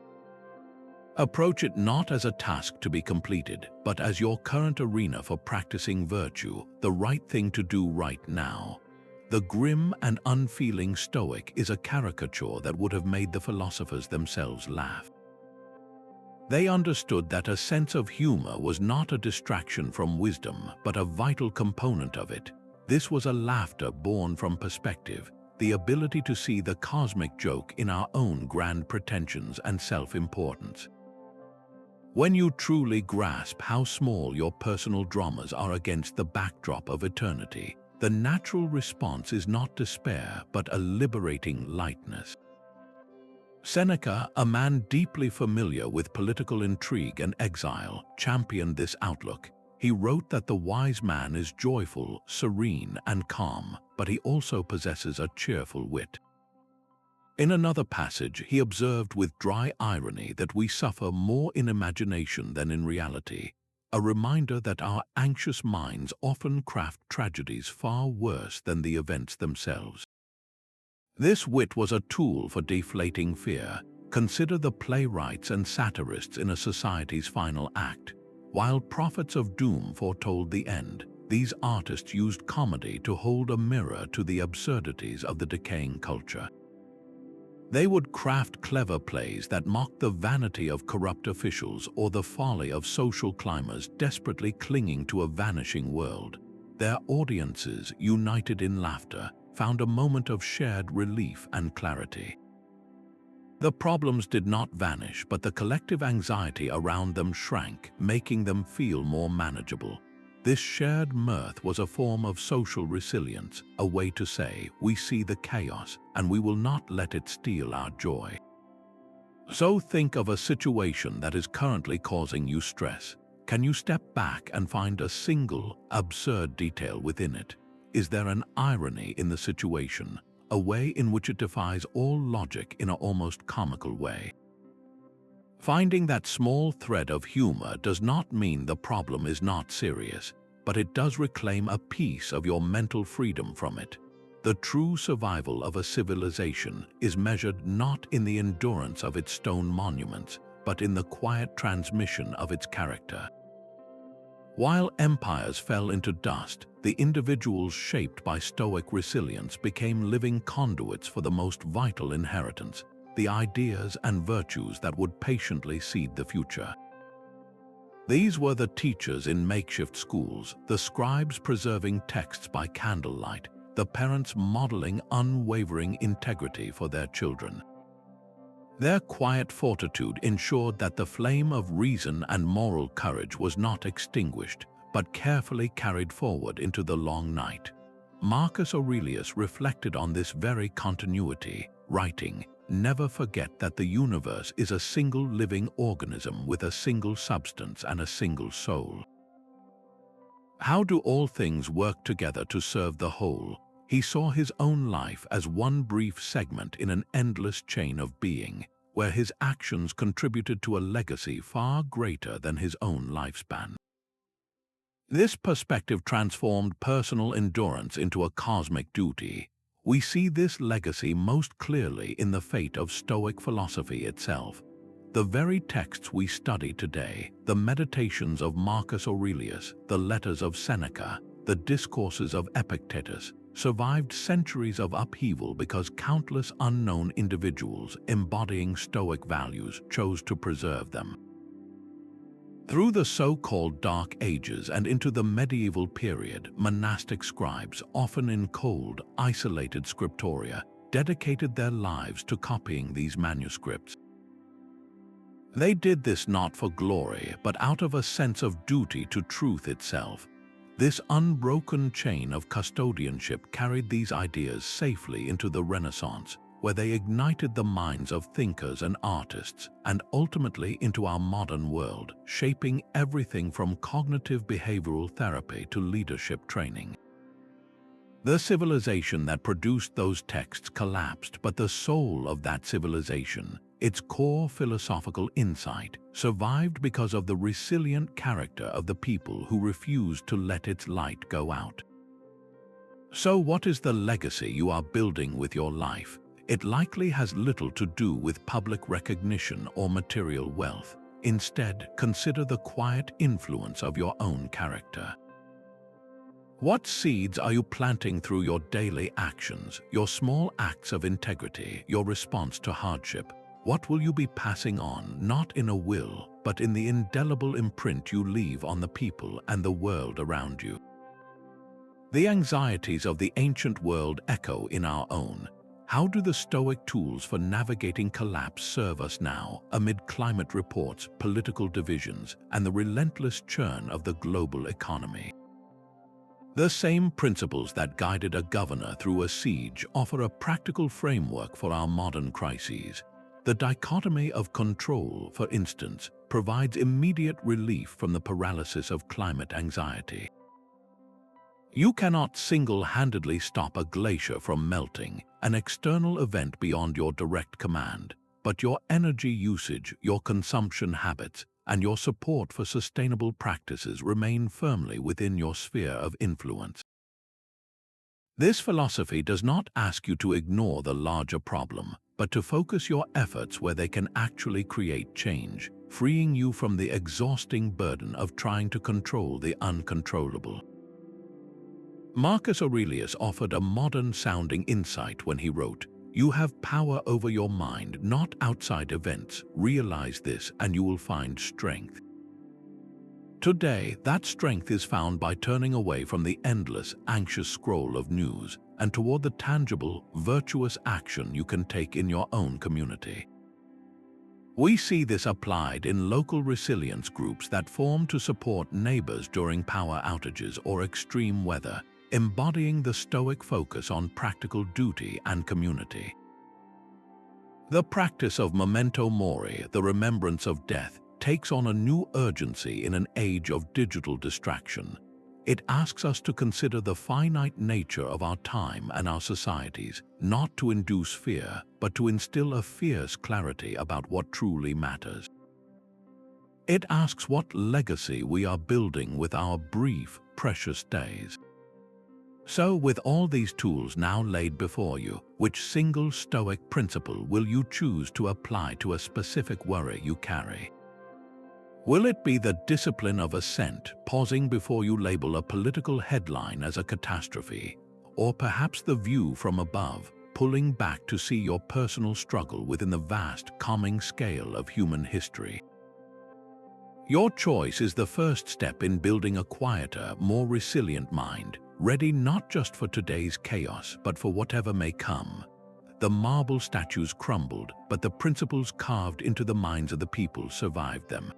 Approach it not as a task to be completed, but as your current arena for practicing virtue, the right thing to do right now. The grim and unfeeling Stoic is a caricature that would have made the philosophers themselves laugh. They understood that a sense of humor was not a distraction from wisdom, but a vital component of it. This was a laughter born from perspective, the ability to see the cosmic joke in our own grand pretensions and self-importance. When you truly grasp how small your personal dramas are against the backdrop of eternity, the natural response is not despair but a liberating lightness. Seneca, a man deeply familiar with political intrigue and exile, championed this outlook. He wrote that the wise man is joyful, serene, and calm, but he also possesses a cheerful wit. In another passage, he observed with dry irony that we suffer more in imagination than in reality, a reminder that our anxious minds often craft tragedies far worse than the events themselves. This wit was a tool for deflating fear. Consider the playwrights and satirists in a society's final act. While prophets of doom foretold the end, these artists used comedy to hold a mirror to the absurdities of the decaying culture. They would craft clever plays that mocked the vanity of corrupt officials or the folly of social climbers desperately clinging to a vanishing world. Their audiences, united in laughter, found a moment of shared relief and clarity. The problems did not vanish, but the collective anxiety around them shrank, making them feel more manageable. This shared mirth was a form of social resilience, a way to say, we see the chaos, and we will not let it steal our joy. So think of a situation that is currently causing you stress. Can you step back and find a single, absurd detail within it? Is there an irony in the situation, a way in which it defies all logic in an almost comical way? Finding that small thread of humor does not mean the problem is not serious, but it does reclaim a piece of your mental freedom from it. The true survival of a civilization is measured not in the endurance of its stone monuments, but in the quiet transmission of its character. While empires fell into dust, the individuals shaped by Stoic resilience became living conduits for the most vital inheritance, the ideas and virtues that would patiently seed the future. These were the teachers in makeshift schools, the scribes preserving texts by candlelight, the parents modeling unwavering integrity for their children. Their quiet fortitude ensured that the flame of reason and moral courage was not extinguished, but carefully carried forward into the long night. Marcus Aurelius reflected on this very continuity, writing, "Never forget that the universe is a single living organism with a single substance and a single soul." How do all things work together to serve the whole? He saw his own life as one brief segment in an endless chain of being, where his actions contributed to a legacy far greater than his own lifespan. This perspective transformed personal endurance into a cosmic duty. We see this legacy most clearly in the fate of Stoic philosophy itself. The very texts we study today, the meditations of Marcus Aurelius, the letters of Seneca, the discourses of Epictetus, survived centuries of upheaval because countless unknown individuals embodying Stoic values chose to preserve them. Through the so-called Dark Ages and into the medieval period, monastic scribes, often in cold, isolated scriptoria, dedicated their lives to copying these manuscripts. They did this not for glory, but out of a sense of duty to truth itself. This unbroken chain of custodianship carried these ideas safely into the Renaissance, where they ignited the minds of thinkers and artists, and ultimately into our modern world, shaping everything from cognitive behavioral therapy to leadership training. The civilization that produced those texts collapsed, but the soul of that civilization, its core philosophical insight, survived because of the resilient character of the people who refused to let its light go out. So what is the legacy you are building with your life? It likely has little to do with public recognition or material wealth. Instead, consider the quiet influence of your own character. What seeds are you planting through your daily actions, your small acts of integrity, your response to hardship? What will you be passing on, not in a will, but in the indelible imprint you leave on the people and the world around you? The anxieties of the ancient world echo in our own. How do the Stoic tools for navigating collapse serve us now, amid climate reports, political divisions, and the relentless churn of the global economy? The same principles that guided a governor through a siege offer a practical framework for our modern crises. The dichotomy of control, for instance, provides immediate relief from the paralysis of climate anxiety. You cannot single-handedly stop a glacier from melting, an external event beyond your direct command, but your energy usage, your consumption habits, and your support for sustainable practices remain firmly within your sphere of influence. This philosophy does not ask you to ignore the larger problem, but to focus your efforts where they can actually create change, freeing you from the exhausting burden of trying to control the uncontrollable. Marcus Aurelius offered a modern-sounding insight when he wrote, "You have power over your mind, not outside events. Realize this and you will find strength." Today, that strength is found by turning away from the endless, anxious scroll of news and toward the tangible, virtuous action you can take in your own community. We see this applied in local resilience groups that form to support neighbors during power outages or extreme weather, embodying the Stoic focus on practical duty and community. The practice of memento mori, the remembrance of death, takes on a new urgency in an age of digital distraction. It asks us to consider the finite nature of our time and our societies, not to induce fear, but to instill a fierce clarity about what truly matters. It asks what legacy we are building with our brief, precious days. So, with all these tools now laid before you, which single Stoic principle will you choose to apply to a specific worry you carry? Will it be the discipline of assent, pausing before you label a political headline as a catastrophe, or perhaps the view from above, pulling back to see your personal struggle within the vast, calming scale of human history? Your choice is the first step in building a quieter, more resilient mind, ready not just for today's chaos, but for whatever may come. The marble statues crumbled, but the principles carved into the minds of the people survived them.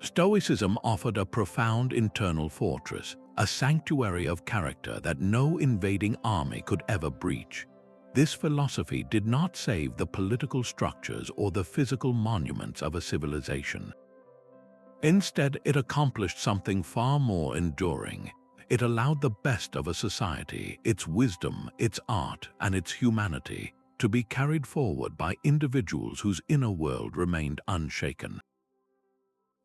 Stoicism offered a profound internal fortress, a sanctuary of character that no invading army could ever breach. This philosophy did not save the political structures or the physical monuments of a civilization. Instead, it accomplished something far more enduring. It allowed the best of a society, its wisdom, its art, and its humanity, to be carried forward by individuals whose inner world remained unshaken.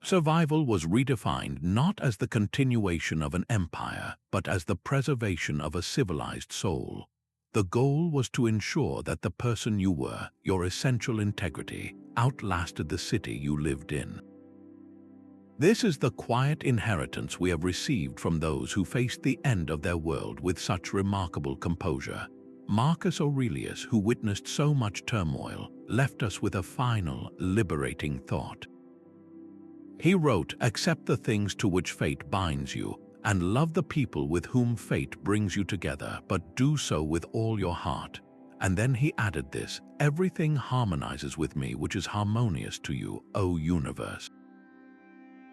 Survival was redefined not as the continuation of an empire, but as the preservation of a civilized soul. The goal was to ensure that the person you were, your essential integrity, outlasted the city you lived in. This is the quiet inheritance we have received from those who faced the end of their world with such remarkable composure. Marcus Aurelius, who witnessed so much turmoil, left us with a final, liberating thought. He wrote, "Accept the things to which fate binds you, and love the people with whom fate brings you together, but do so with all your heart." And then he added this, "Everything harmonizes with me which is harmonious to you, O universe.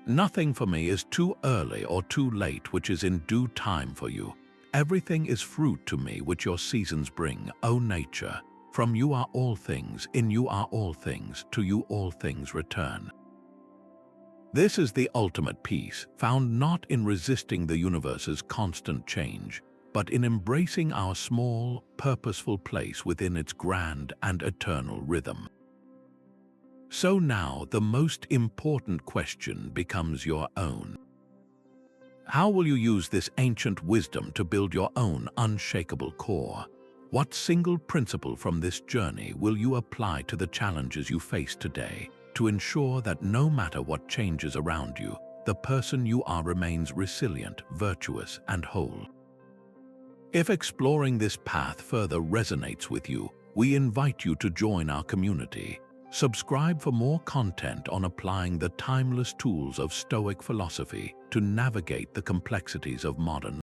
Nothing for me is too early or too late which is in due time for you. Everything is fruit to me which your seasons bring, O nature. From you are all things, in you are all things, to you all things return." This is the ultimate peace, found not in resisting the universe's constant change, but in embracing our small, purposeful place within its grand and eternal rhythm. So now the most important question becomes your own. How will you use this ancient wisdom to build your own unshakable core? What single principle from this journey will you apply to the challenges you face today to ensure that no matter what changes around you, the person you are remains resilient, virtuous, and whole? If exploring this path further resonates with you, we invite you to join our community. Subscribe for more content on applying the timeless tools of Stoic philosophy to navigate the complexities of modern